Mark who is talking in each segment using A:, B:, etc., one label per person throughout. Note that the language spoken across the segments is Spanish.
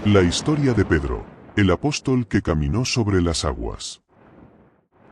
A: La historia de Pedro, el apóstol que caminó sobre las aguas.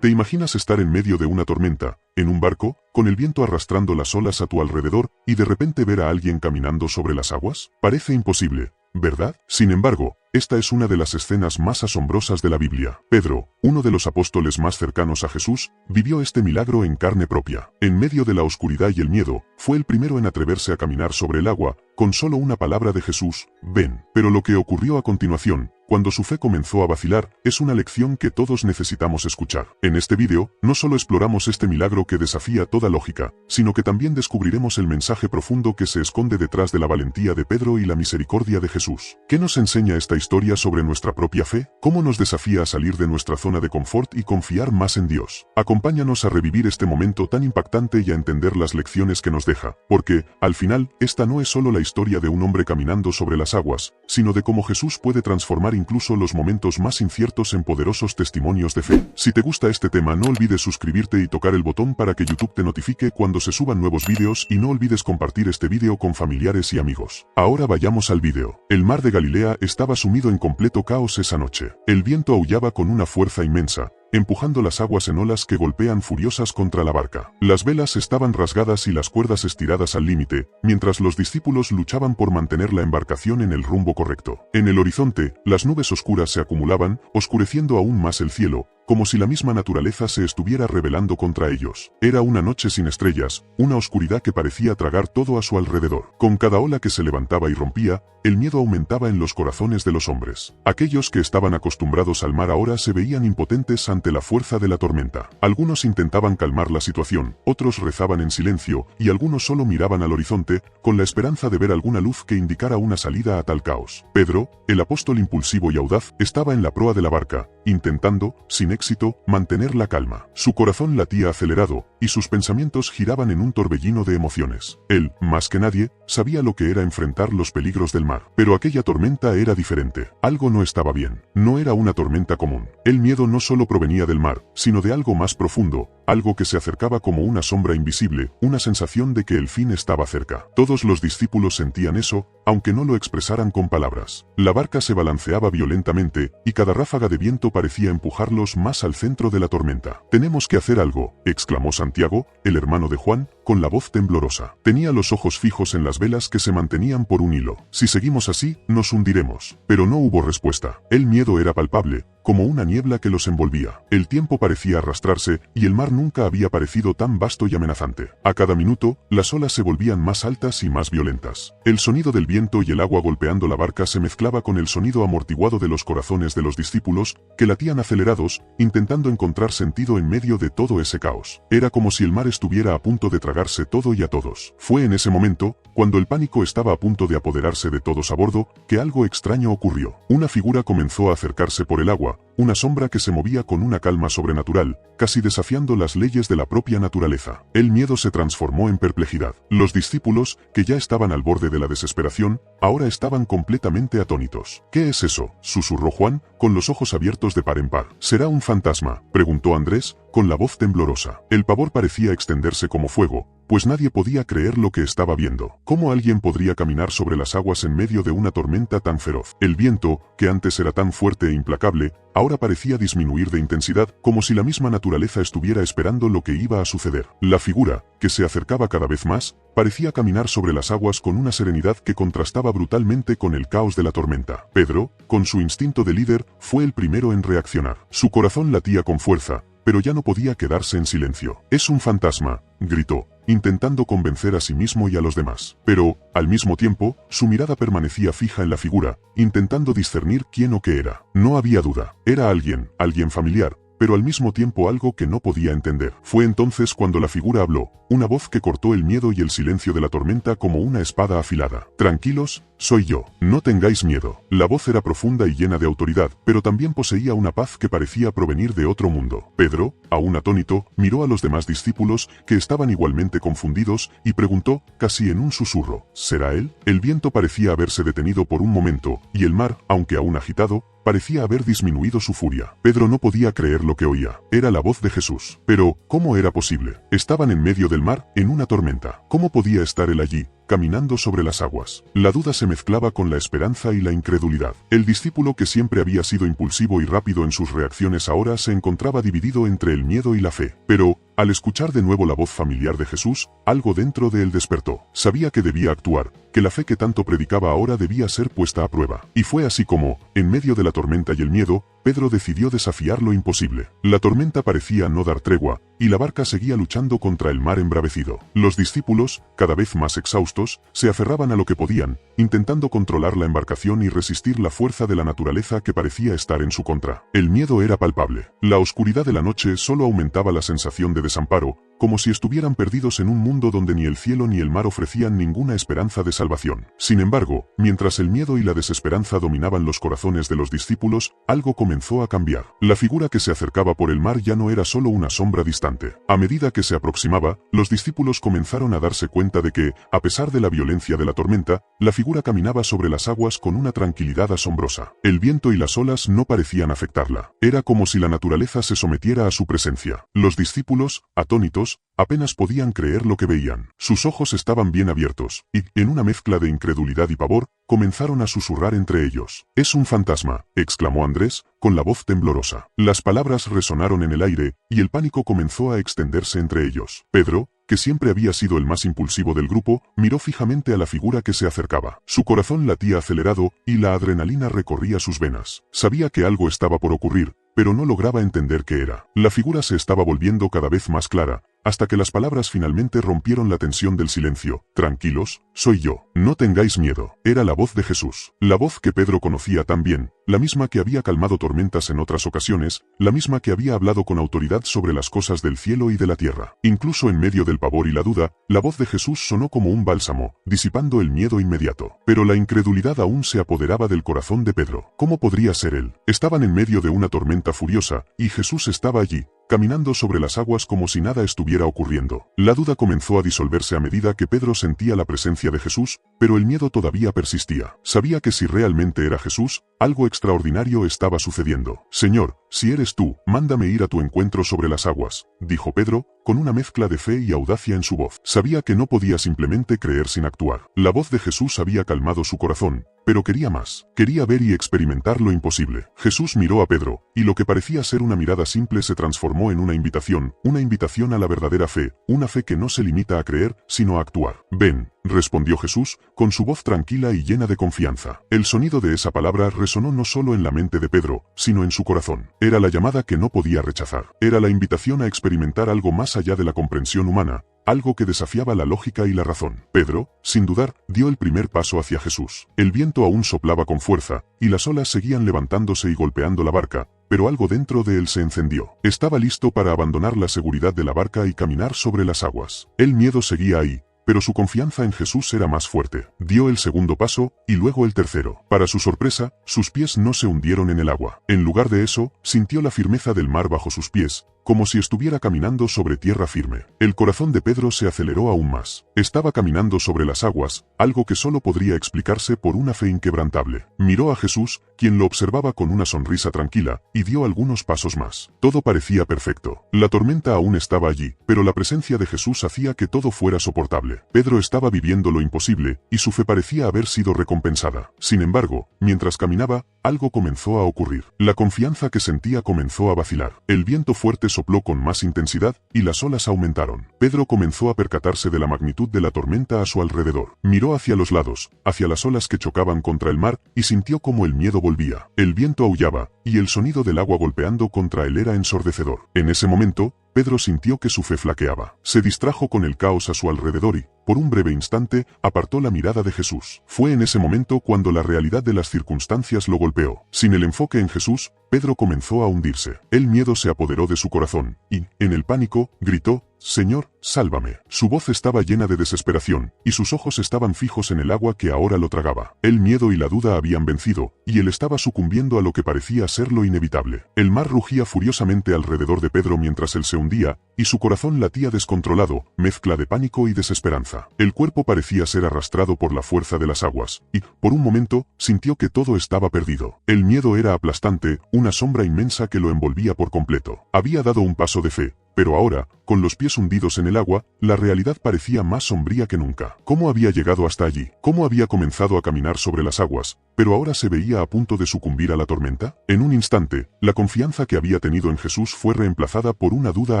A: ¿Te imaginas estar en medio de una tormenta, en un barco, con el viento arrastrando las olas a tu alrededor, y de repente ver a alguien caminando sobre las aguas? Parece imposible, ¿verdad? Sin embargo, esta es una de las escenas más asombrosas de la Biblia. Pedro, uno de los apóstoles más cercanos a Jesús, vivió este milagro en carne propia. En medio de la oscuridad y el miedo, fue el primero en atreverse a caminar sobre el agua, con solo una palabra de Jesús: ven. Pero lo que ocurrió a continuación, cuando su fe comenzó a vacilar, es una lección que todos necesitamos escuchar. En este vídeo, no solo exploramos este milagro que desafía toda lógica, sino que también descubriremos el mensaje profundo que se esconde detrás de la valentía de Pedro y la misericordia de Jesús. ¿Qué nos enseña esta historia sobre nuestra propia fe? ¿Cómo nos desafía a salir de nuestra zona de confort y confiar más en Dios? Acompáñanos a revivir este momento tan impactante y a entender las lecciones que nos deja, porque, al final, esta no es solo la historia de un hombre caminando sobre las aguas, sino de cómo Jesús puede transformar incluso los momentos más inciertos en poderosos testimonios de fe. Si te gusta este tema, no olvides suscribirte y tocar el botón para que YouTube te notifique cuando se suban nuevos vídeos, y no olvides compartir este vídeo con familiares y amigos. Ahora vayamos al vídeo. El mar de Galilea estaba sumido en completo caos esa noche. El viento aullaba con una fuerza inmensa, empujando las aguas en olas que golpean furiosas contra la barca. Las velas estaban rasgadas y las cuerdas estiradas al límite, mientras los discípulos luchaban por mantener la embarcación en el rumbo correcto. En el horizonte, las nubes oscuras se acumulaban, oscureciendo aún más el cielo, como si la misma naturaleza se estuviera rebelando contra ellos. Era una noche sin estrellas, una oscuridad que parecía tragar todo a su alrededor. Con cada ola que se levantaba y rompía, el miedo aumentaba en los corazones de los hombres. Aquellos que estaban acostumbrados al mar ahora se veían impotentes ante la fuerza de la tormenta. Algunos intentaban calmar la situación, otros rezaban en silencio, y algunos solo miraban al horizonte, con la esperanza de ver alguna luz que indicara una salida a tal caos. Pedro, el apóstol impulsivo y audaz, estaba en la proa de la barca, intentando, sin éxito, mantener la calma. Su corazón latía acelerado, y sus pensamientos giraban en un torbellino de emociones. Él, más que nadie, sabía lo que era enfrentar los peligros del mar. Pero aquella tormenta era diferente. Algo no estaba bien. No era una tormenta común. El miedo no solo provenía del mar, sino de algo más profundo, algo que se acercaba como una sombra invisible, una sensación de que el fin estaba cerca. Todos los discípulos sentían eso, aunque no lo expresaran con palabras. La barca se balanceaba violentamente, y cada ráfaga de viento parecía empujarlos más al centro de la tormenta. «Tenemos que hacer algo», exclamó Santiago, el hermano de Juan, con la voz temblorosa. Tenía los ojos fijos en las velas que se mantenían por un hilo. «Si seguimos así, nos hundiremos». Pero no hubo respuesta. El miedo era palpable, como una niebla que los envolvía. El tiempo parecía arrastrarse, y el mar nunca había parecido tan vasto y amenazante. A cada minuto, las olas se volvían más altas y más violentas. El sonido del viento y el agua golpeando la barca se mezclaba con el sonido amortiguado de los corazones de los discípulos, que latían acelerados, intentando encontrar sentido en medio de todo ese caos. Era como si el mar estuviera a punto de tragarse todo y a todos. Fue en ese momento, cuando el pánico estaba a punto de apoderarse de todos a bordo, que algo extraño ocurrió. Una figura comenzó a acercarse por el agua, una sombra que se movía con una calma sobrenatural, casi desafiando las leyes de la propia naturaleza. El miedo se transformó en perplejidad. Los discípulos, que ya estaban al borde de la desesperación, ahora estaban completamente atónitos. «¿Qué es eso?», susurró Juan, con los ojos abiertos de par en par. «¿Será un fantasma?», preguntó Andrés, con la voz temblorosa. El pavor parecía extenderse como fuego, pues nadie podía creer lo que estaba viendo. ¿Cómo alguien podría caminar sobre las aguas en medio de una tormenta tan feroz? El viento, que antes era tan fuerte e implacable, ahora parecía disminuir de intensidad, como si la misma naturaleza estuviera esperando lo que iba a suceder. La figura, que se acercaba cada vez más, parecía caminar sobre las aguas con una serenidad que contrastaba brutalmente con el caos de la tormenta. Pedro, con su instinto de líder, fue el primero en reaccionar. Su corazón latía con fuerza, pero ya no podía quedarse en silencio. «Es un fantasma», gritó, intentando convencer a sí mismo y a los demás. Pero, al mismo tiempo, su mirada permanecía fija en la figura, intentando discernir quién o qué era. No había duda. Era alguien familiar, pero al mismo tiempo algo que no podía entender. Fue entonces cuando la figura habló, una voz que cortó el miedo y el silencio de la tormenta como una espada afilada. «Tranquilos, soy yo. No tengáis miedo». La voz era profunda y llena de autoridad, pero también poseía una paz que parecía provenir de otro mundo. Pedro, aún atónito, miró a los demás discípulos, que estaban igualmente confundidos, y preguntó, casi en un susurro, ¿será él? El viento parecía haberse detenido por un momento, y el mar, aunque aún agitado, parecía haber disminuido su furia. Pedro no podía creer lo que oía. Era la voz de Jesús. Pero, ¿cómo era posible? Estaban en medio del mar, en una tormenta. ¿Cómo podía estar él allí, caminando sobre las aguas. La duda se mezclaba con la esperanza y la incredulidad. El discípulo que siempre había sido impulsivo y rápido en sus reacciones ahora se encontraba dividido entre el miedo y la fe. Pero, al escuchar de nuevo la voz familiar de Jesús, algo dentro de él despertó. Sabía que debía actuar, que la fe que tanto predicaba ahora debía ser puesta a prueba. Y fue así como, en medio de la tormenta y el miedo, Pedro decidió desafiar lo imposible. La tormenta parecía no dar tregua, y la barca seguía luchando contra el mar embravecido. Los discípulos, cada vez más exhaustos, se aferraban a lo que podían, intentando controlar la embarcación y resistir la fuerza de la naturaleza que parecía estar en su contra. El miedo era palpable. La oscuridad de la noche solo aumentaba la sensación de desamparo, como si estuvieran perdidos en un mundo donde ni el cielo ni el mar ofrecían ninguna esperanza de salvación. Sin embargo, mientras el miedo y la desesperanza dominaban los corazones de los discípulos, algo comenzó a cambiar. La figura que se acercaba por el mar ya no era solo una sombra distante. A medida que se aproximaba, los discípulos comenzaron a darse cuenta de que, a pesar de la violencia de la tormenta, la figura caminaba sobre las aguas con una tranquilidad asombrosa. El viento y las olas no parecían afectarla. Era como si la naturaleza se sometiera a su presencia. Los discípulos, atónitos, apenas podían creer lo que veían. Sus ojos estaban bien abiertos, y, en una mezcla de incredulidad y pavor, comenzaron a susurrar entre ellos. «Es un fantasma», exclamó Andrés, con la voz temblorosa. Las palabras resonaron en el aire, y el pánico comenzó a extenderse entre ellos. Pedro, que siempre había sido el más impulsivo del grupo, miró fijamente a la figura que se acercaba. Su corazón latía acelerado, y la adrenalina recorría sus venas. Sabía que algo estaba por ocurrir, pero no lograba entender qué era. La figura se estaba volviendo cada vez más clara, hasta que las palabras finalmente rompieron la tensión del silencio. «Tranquilos, soy yo. No tengáis miedo». Era la voz de Jesús. La voz que Pedro conocía tan bien, la misma que había calmado tormentas en otras ocasiones, la misma que había hablado con autoridad sobre las cosas del cielo y de la tierra. Incluso en medio del pavor y la duda, la voz de Jesús sonó como un bálsamo, disipando el miedo inmediato. Pero la incredulidad aún se apoderaba del corazón de Pedro. ¿Cómo podría ser él? Estaban en medio de una tormenta furiosa, y Jesús estaba allí, caminando sobre las aguas como si nada estuviera ocurriendo. La duda comenzó a disolverse a medida que Pedro sentía la presencia de Jesús, pero el miedo todavía persistía. Sabía que si realmente era Jesús, algo extraordinario estaba sucediendo. «Señor, si eres tú, mándame ir a tu encuentro sobre las aguas», dijo Pedro, con una mezcla de fe y audacia en su voz. Sabía que no podía simplemente creer sin actuar. La voz de Jesús había calmado su corazón, pero quería más. Quería ver y experimentar lo imposible. Jesús miró a Pedro, y lo que parecía ser una mirada simple se transformó en una invitación a la verdadera fe, una fe que no se limita a creer, sino a actuar. «Ven», respondió Jesús, con su voz tranquila y llena de confianza. El sonido de esa palabra resonó no solo en la mente de Pedro, sino en su corazón. Era la llamada que no podía rechazar. Era la invitación a experimentar algo más allá de la comprensión humana, algo que desafiaba la lógica y la razón. Pedro, sin dudar, dio el primer paso hacia Jesús. El viento aún soplaba con fuerza, y las olas seguían levantándose y golpeando la barca, pero algo dentro de él se encendió. Estaba listo para abandonar la seguridad de la barca y caminar sobre las aguas. El miedo seguía ahí, pero su confianza en Jesús era más fuerte. Dio el segundo paso, y luego el tercero. Para su sorpresa, sus pies no se hundieron en el agua. En lugar de eso, sintió la firmeza del mar bajo sus pies, como si estuviera caminando sobre tierra firme. El corazón de Pedro se aceleró aún más. Estaba caminando sobre las aguas, algo que solo podría explicarse por una fe inquebrantable. Miró a Jesús, quien lo observaba con una sonrisa tranquila, y dio algunos pasos más. Todo parecía perfecto. La tormenta aún estaba allí, pero la presencia de Jesús hacía que todo fuera soportable. Pedro estaba viviendo lo imposible, y su fe parecía haber sido recompensada. Sin embargo, mientras caminaba, algo comenzó a ocurrir. La confianza que sentía comenzó a vacilar. El viento fuerte sopló con más intensidad, y las olas aumentaron. Pedro comenzó a percatarse de la magnitud de la tormenta a su alrededor. Miró hacia los lados, hacia las olas que chocaban contra el mar, y sintió como el miedo volvía. El viento aullaba, y el sonido del agua golpeando contra él era ensordecedor. En ese momento, Pedro sintió que su fe flaqueaba. Se distrajo con el caos a su alrededor y, por un breve instante, apartó la mirada de Jesús. Fue en ese momento cuando la realidad de las circunstancias lo golpeó. Sin el enfoque en Jesús, Pedro comenzó a hundirse. El miedo se apoderó de su corazón, y, en el pánico, gritó: «Señor, sálvame». Su voz estaba llena de desesperación, y sus ojos estaban fijos en el agua que ahora lo tragaba. El miedo y la duda habían vencido, y él estaba sucumbiendo a lo que parecía ser lo inevitable. El mar rugía furiosamente alrededor de Pedro mientras él se hundía, y su corazón latía descontrolado, mezcla de pánico y desesperanza. El cuerpo parecía ser arrastrado por la fuerza de las aguas, y, por un momento, sintió que todo estaba perdido. El miedo era aplastante, una sombra inmensa que lo envolvía por completo. Había dado un paso de fe, pero ahora, con los pies hundidos en el agua, la realidad parecía más sombría que nunca. ¿Cómo había llegado hasta allí? ¿Cómo había comenzado a caminar sobre las aguas, pero ahora se veía a punto de sucumbir a la tormenta? En un instante, la confianza que había tenido en Jesús fue reemplazada por una duda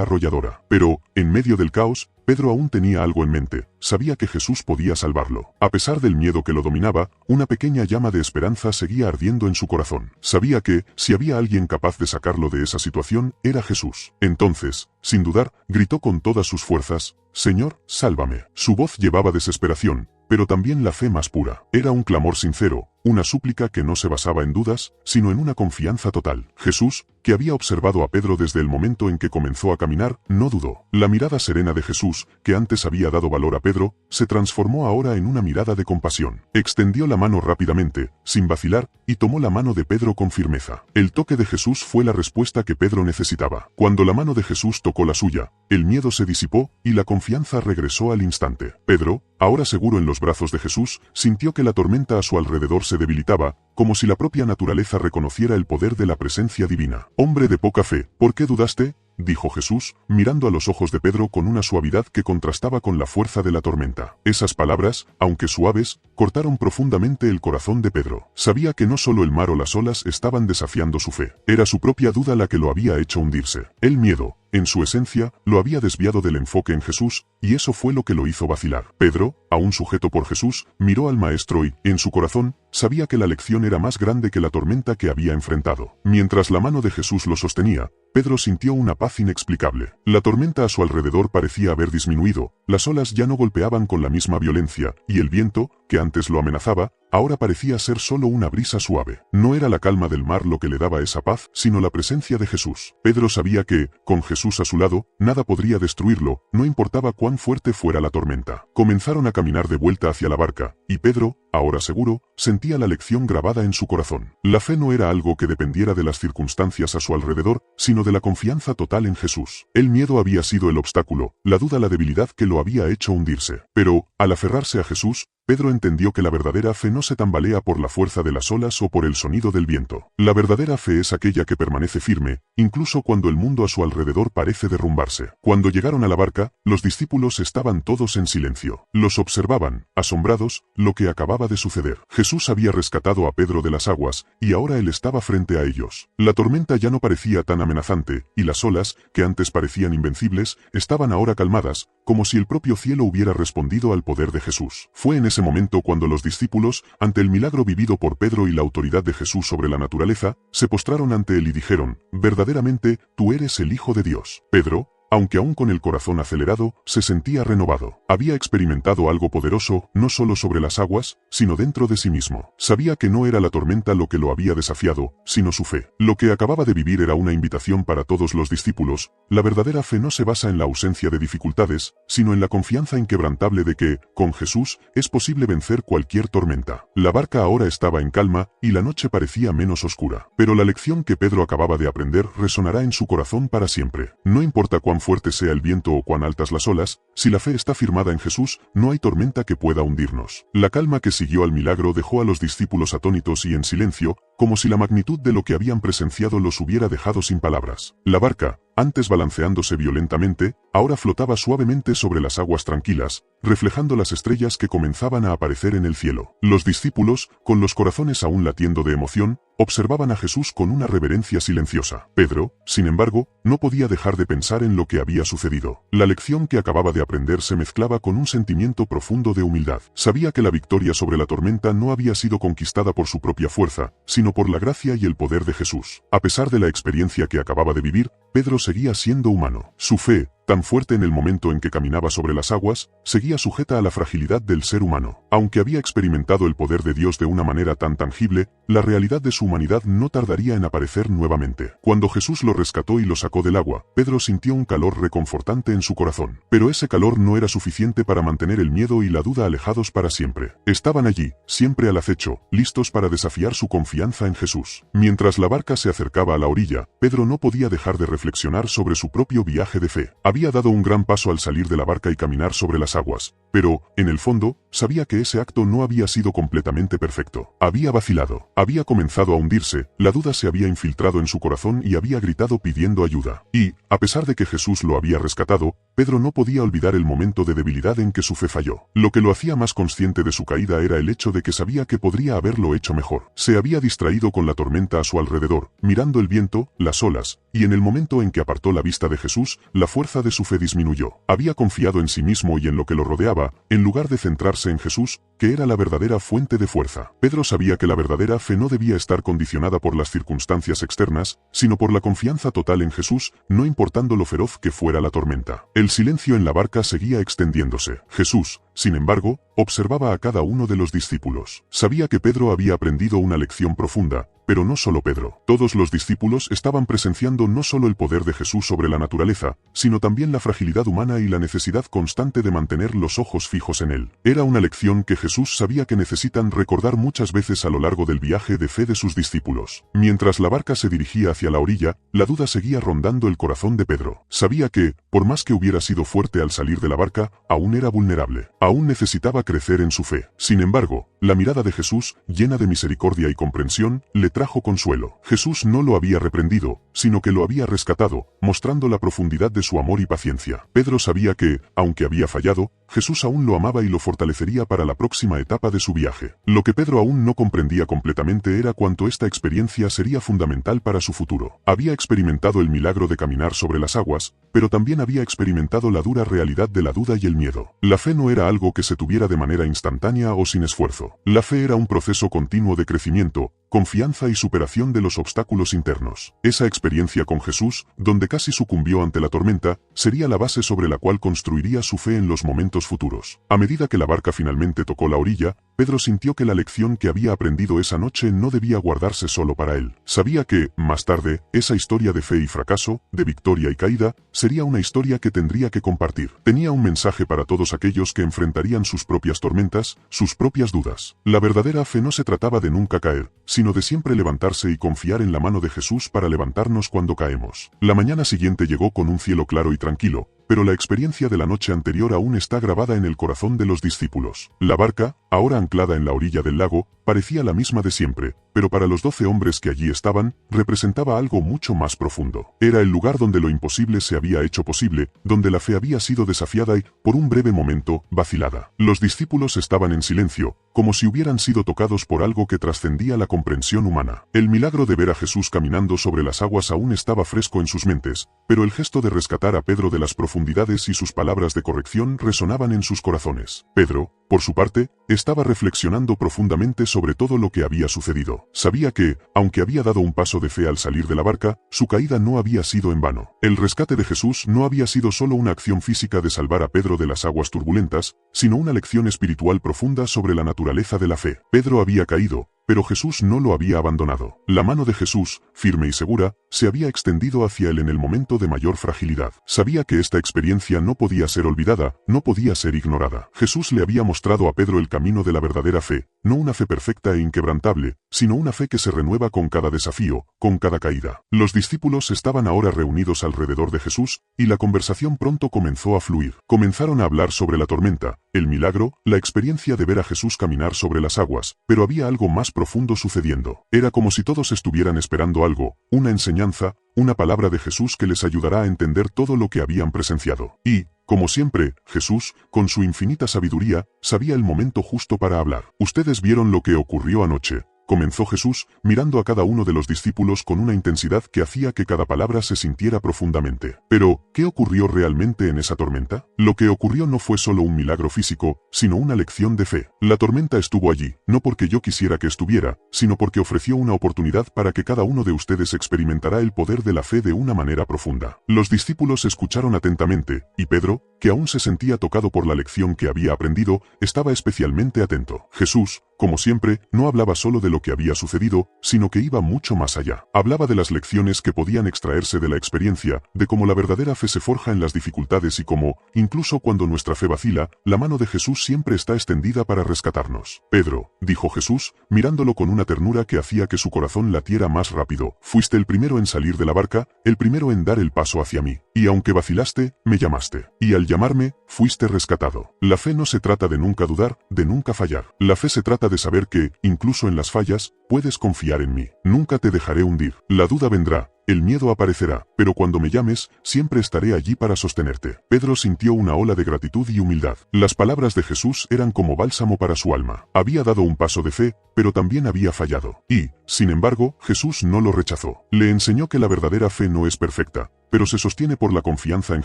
A: arrolladora. Pero, en medio del caos, Pedro aún tenía algo en mente. Sabía que Jesús podía salvarlo. A pesar del miedo que lo dominaba, una pequeña llama de esperanza seguía ardiendo en su corazón. Sabía que, si había alguien capaz de sacarlo de esa situación, era Jesús. Entonces, sin dudar, gritó con todas sus fuerzas: «Señor, sálvame». Su voz llevaba desesperación, pero también la fe más pura. Era un clamor sincero, una súplica que no se basaba en dudas, sino en una confianza total. Jesús, que había observado a Pedro desde el momento en que comenzó a caminar, no dudó. La mirada serena de Jesús, que antes había dado valor a Pedro, se transformó ahora en una mirada de compasión. Extendió la mano rápidamente, sin vacilar, y tomó la mano de Pedro con firmeza. El toque de Jesús fue la respuesta que Pedro necesitaba. Cuando la mano de Jesús tocó la suya, el miedo se disipó y la confianza regresó al instante. Pedro, ahora seguro en los brazos de Jesús, sintió que la tormenta a su alrededor se debilitaba, como si la propia naturaleza reconociera el poder de la presencia divina. «Hombre de poca fe, ¿por qué dudaste?», dijo Jesús, mirando a los ojos de Pedro con una suavidad que contrastaba con la fuerza de la tormenta. Esas palabras, aunque suaves, cortaron profundamente el corazón de Pedro. Sabía que no solo el mar o las olas estaban desafiando su fe, era su propia duda la que lo había hecho hundirse. El miedo, en su esencia, lo había desviado del enfoque en Jesús, y eso fue lo que lo hizo vacilar. Pedro, aún sujeto por Jesús, miró al maestro y, en su corazón, sabía que la lección era más grande que la tormenta que había enfrentado. Mientras la mano de Jesús lo sostenía, Pedro sintió una paz inexplicable. La tormenta a su alrededor parecía haber disminuido, las olas ya no golpeaban con la misma violencia, y el viento, que antes lo amenazaba, ahora parecía ser solo una brisa suave. No era la calma del mar lo que le daba esa paz, sino la presencia de Jesús. Pedro sabía que, con Jesús a su lado, nada podría destruirlo, no importaba cuán fuerte fuera la tormenta. Comenzaron a caminar de vuelta hacia la barca, y Pedro, ahora seguro, sentía la lección grabada en su corazón. La fe no era algo que dependiera de las circunstancias a su alrededor, sino de la confianza total en Jesús. El miedo había sido el obstáculo, la duda la debilidad que lo había hecho hundirse. Pero, al aferrarse a Jesús, Pedro entendió que la verdadera fe no se tambalea por la fuerza de las olas o por el sonido del viento. La verdadera fe es aquella que permanece firme, incluso cuando el mundo a su alrededor parece derrumbarse. Cuando llegaron a la barca, los discípulos estaban todos en silencio. Los observaban, asombrados, lo que acababa de suceder. Jesús había rescatado a Pedro de las aguas, y ahora él estaba frente a ellos. La tormenta ya no parecía tan amenazante, y las olas, que antes parecían invencibles, estaban ahora calmadas, como si el propio cielo hubiera respondido al poder de Jesús. Fue en ese momento cuando los discípulos, ante el milagro vivido por Pedro y la autoridad de Jesús sobre la naturaleza, se postraron ante él y dijeron: «Verdaderamente, tú eres el Hijo de Dios». Pedro, aunque aún con el corazón acelerado, se sentía renovado. Había experimentado algo poderoso, no solo sobre las aguas, sino dentro de sí mismo. Sabía que no era la tormenta lo que lo había desafiado, sino su fe. Lo que acababa de vivir era una invitación para todos los discípulos. La verdadera fe no se basa en la ausencia de dificultades, sino en la confianza inquebrantable de que, con Jesús, es posible vencer cualquier tormenta. La barca ahora estaba en calma, y la noche parecía menos oscura. Pero la lección que Pedro acababa de aprender resonará en su corazón para siempre. No importa cuán fuerte sea el viento o cuán altas las olas, si la fe está firmada en Jesús, no hay tormenta que pueda hundirnos. La calma que siguió al milagro dejó a los discípulos atónitos y en silencio, como si la magnitud de lo que habían presenciado los hubiera dejado sin palabras. La barca, antes balanceándose violentamente, ahora flotaba suavemente sobre las aguas tranquilas, reflejando las estrellas que comenzaban a aparecer en el cielo. Los discípulos, con los corazones aún latiendo de emoción, observaban a Jesús con una reverencia silenciosa. Pedro, sin embargo, no podía dejar de pensar en lo que había sucedido. La lección que acababa de aprender se mezclaba con un sentimiento profundo de humildad. Sabía que la victoria sobre la tormenta no había sido conquistada por su propia fuerza, sino por la gracia y el poder de Jesús. A pesar de la experiencia que acababa de vivir, Pedro seguía siendo humano. Su fe, tan fuerte en el momento en que caminaba sobre las aguas, seguía sujeta a la fragilidad del ser humano. Aunque había experimentado el poder de Dios de una manera tan tangible, la realidad de su humanidad no tardaría en aparecer nuevamente. Cuando Jesús lo rescató y lo sacó del agua, Pedro sintió un calor reconfortante en su corazón. Pero ese calor no era suficiente para mantener el miedo y la duda alejados para siempre. Estaban allí, siempre al acecho, listos para desafiar su confianza en Jesús. Mientras la barca se acercaba a la orilla, Pedro no podía dejar de reflexionar sobre su propio viaje de fe. Había Había dado un gran paso al salir de la barca y caminar sobre las aguas, pero, en el fondo, sabía que ese acto no había sido completamente perfecto. Había vacilado, había comenzado a hundirse, la duda se había infiltrado en su corazón y había gritado pidiendo ayuda. Y, a pesar de que Jesús lo había rescatado, Pedro no podía olvidar el momento de debilidad en que su fe falló. Lo que lo hacía más consciente de su caída era el hecho de que sabía que podría haberlo hecho mejor. Se había distraído con la tormenta a su alrededor, mirando el viento, las olas, y en el momento en que apartó la vista de Jesús, la fuerza de su fe disminuyó. Había confiado en sí mismo y en lo que lo rodeaba, en lugar de centrarse en Jesús, que era la verdadera fuente de fuerza. Pedro sabía que la verdadera fe no debía estar condicionada por las circunstancias externas, sino por la confianza total en Jesús, no importando lo feroz que fuera la tormenta. El silencio en la barca seguía extendiéndose. Jesús, sin embargo, observaba a cada uno de los discípulos. Sabía que Pedro había aprendido una lección profunda, pero no solo Pedro. Todos los discípulos estaban presenciando no solo el poder de Jesús sobre la naturaleza, sino también la fragilidad humana y la necesidad constante de mantener los ojos fijos en él. Era una lección que Jesús sabía que necesitan recordar muchas veces a lo largo del viaje de fe de sus discípulos. Mientras la barca se dirigía hacia la orilla, la duda seguía rondando el corazón de Pedro. Sabía que, por más que hubiera sido fuerte al salir de la barca, aún era vulnerable. Aún necesitaba crecer en su fe. Sin embargo, la mirada de Jesús, llena de misericordia y comprensión, le trajo consuelo. Jesús no lo había reprendido, sino que lo había rescatado, mostrando la profundidad de su amor y paciencia. Pedro sabía que, aunque había fallado, Jesús aún lo amaba y lo fortalecería para la próxima etapa de su viaje. Lo que Pedro aún no comprendía completamente era cuánto esta experiencia sería fundamental para su futuro. Había experimentado el milagro de caminar sobre las aguas, pero también había experimentado la dura realidad de la duda y el miedo. La fe no era algo que se tuviera de manera instantánea o sin esfuerzo. La fe era un proceso continuo de crecimiento, confianza y superación de los obstáculos internos. Esa experiencia con Jesús, donde casi sucumbió ante la tormenta, sería la base sobre la cual construiría su fe en los momentos futuros. A medida que la barca finalmente tocó la orilla, Pedro sintió que la lección que había aprendido esa noche no debía guardarse solo para él. Sabía que, más tarde, esa historia de fe y fracaso, de victoria y caída, sería una historia que tendría que compartir. Tenía un mensaje para todos aquellos que enfrentarían sus propias tormentas, sus propias dudas. La verdadera fe no se trataba de nunca caer, sino de siempre levantarse y confiar en la mano de Jesús para levantarnos cuando caemos. La mañana siguiente llegó con un cielo claro y tranquilo, pero la experiencia de la noche anterior aún está grabada en el corazón de los discípulos. La barca, ahora anclada en la orilla del lago, parecía la misma de siempre, pero para los 12 hombres que allí estaban, representaba algo mucho más profundo. Era el lugar donde lo imposible se había hecho posible, donde la fe había sido desafiada y, por un breve momento, vacilada. Los discípulos estaban en silencio, como si hubieran sido tocados por algo que trascendía la comprensión humana. El milagro de ver a Jesús caminando sobre las aguas aún estaba fresco en sus mentes, pero el gesto de rescatar a Pedro de las profundidades y sus palabras de corrección resonaban en sus corazones. Pedro, por su parte, estaba reflexionando profundamente sobre todo lo que había sucedido. Sabía que, aunque había dado un paso de fe al salir de la barca, su caída no había sido en vano. El rescate de Jesús no había sido solo una acción física de salvar a Pedro de las aguas turbulentas, sino una lección espiritual profunda sobre la naturaleza de la fe. Pedro había caído, pero Jesús no lo había abandonado. La mano de Jesús, firme y segura, se había extendido hacia él en el momento de mayor fragilidad. Sabía que esta experiencia no podía ser olvidada, no podía ser ignorada. Jesús le había mostrado a Pedro el camino de la verdadera fe, no una fe perfecta e inquebrantable, sino una fe que se renueva con cada desafío, con cada caída. Los discípulos estaban ahora reunidos alrededor de Jesús, y la conversación pronto comenzó a fluir. Comenzaron a hablar sobre la tormenta, el milagro, la experiencia de ver a Jesús caminar sobre las aguas, pero había algo más profundo sucediendo. Era como si todos estuvieran esperando algo, una enseñanza, una palabra de Jesús que les ayudará a entender todo lo que habían presenciado. Y, como siempre, Jesús, con su infinita sabiduría, sabía el momento justo para hablar. Ustedes vieron lo que ocurrió anoche, comenzó Jesús, mirando a cada uno de los discípulos con una intensidad que hacía que cada palabra se sintiera profundamente. Pero, ¿qué ocurrió realmente en esa tormenta? Lo que ocurrió no fue solo un milagro físico, sino una lección de fe. La tormenta estuvo allí, no porque yo quisiera que estuviera, sino porque ofreció una oportunidad para que cada uno de ustedes experimentara el poder de la fe de una manera profunda. Los discípulos escucharon atentamente, y Pedro, que aún se sentía tocado por la lección que había aprendido, estaba especialmente atento. Jesús, como siempre, no hablaba solo de lo que había sucedido, sino que iba mucho más allá. Hablaba de las lecciones que podían extraerse de la experiencia, de cómo la verdadera fe se forja en las dificultades y cómo, incluso cuando nuestra fe vacila, la mano de Jesús siempre está extendida para rescatarnos. Pedro, dijo Jesús, mirándolo con una ternura que hacía que su corazón latiera más rápido, fuiste el primero en salir de la barca, el primero en dar el paso hacia mí. y aunque vacilaste, me llamaste. Y al llamarme, fuiste rescatado. La fe no se trata de nunca dudar, de nunca fallar. La fe se trata de saber que, incluso en las fallas, puedes confiar en mí. Nunca te dejaré hundir. La duda vendrá. El miedo aparecerá, pero cuando me llames, siempre estaré allí para sostenerte. Pedro sintió una ola de gratitud y humildad. Las palabras de Jesús eran como bálsamo para su alma. Había dado un paso de fe, pero también había fallado. Y, sin embargo, Jesús no lo rechazó. Le enseñó que la verdadera fe no es perfecta, pero se sostiene por la confianza en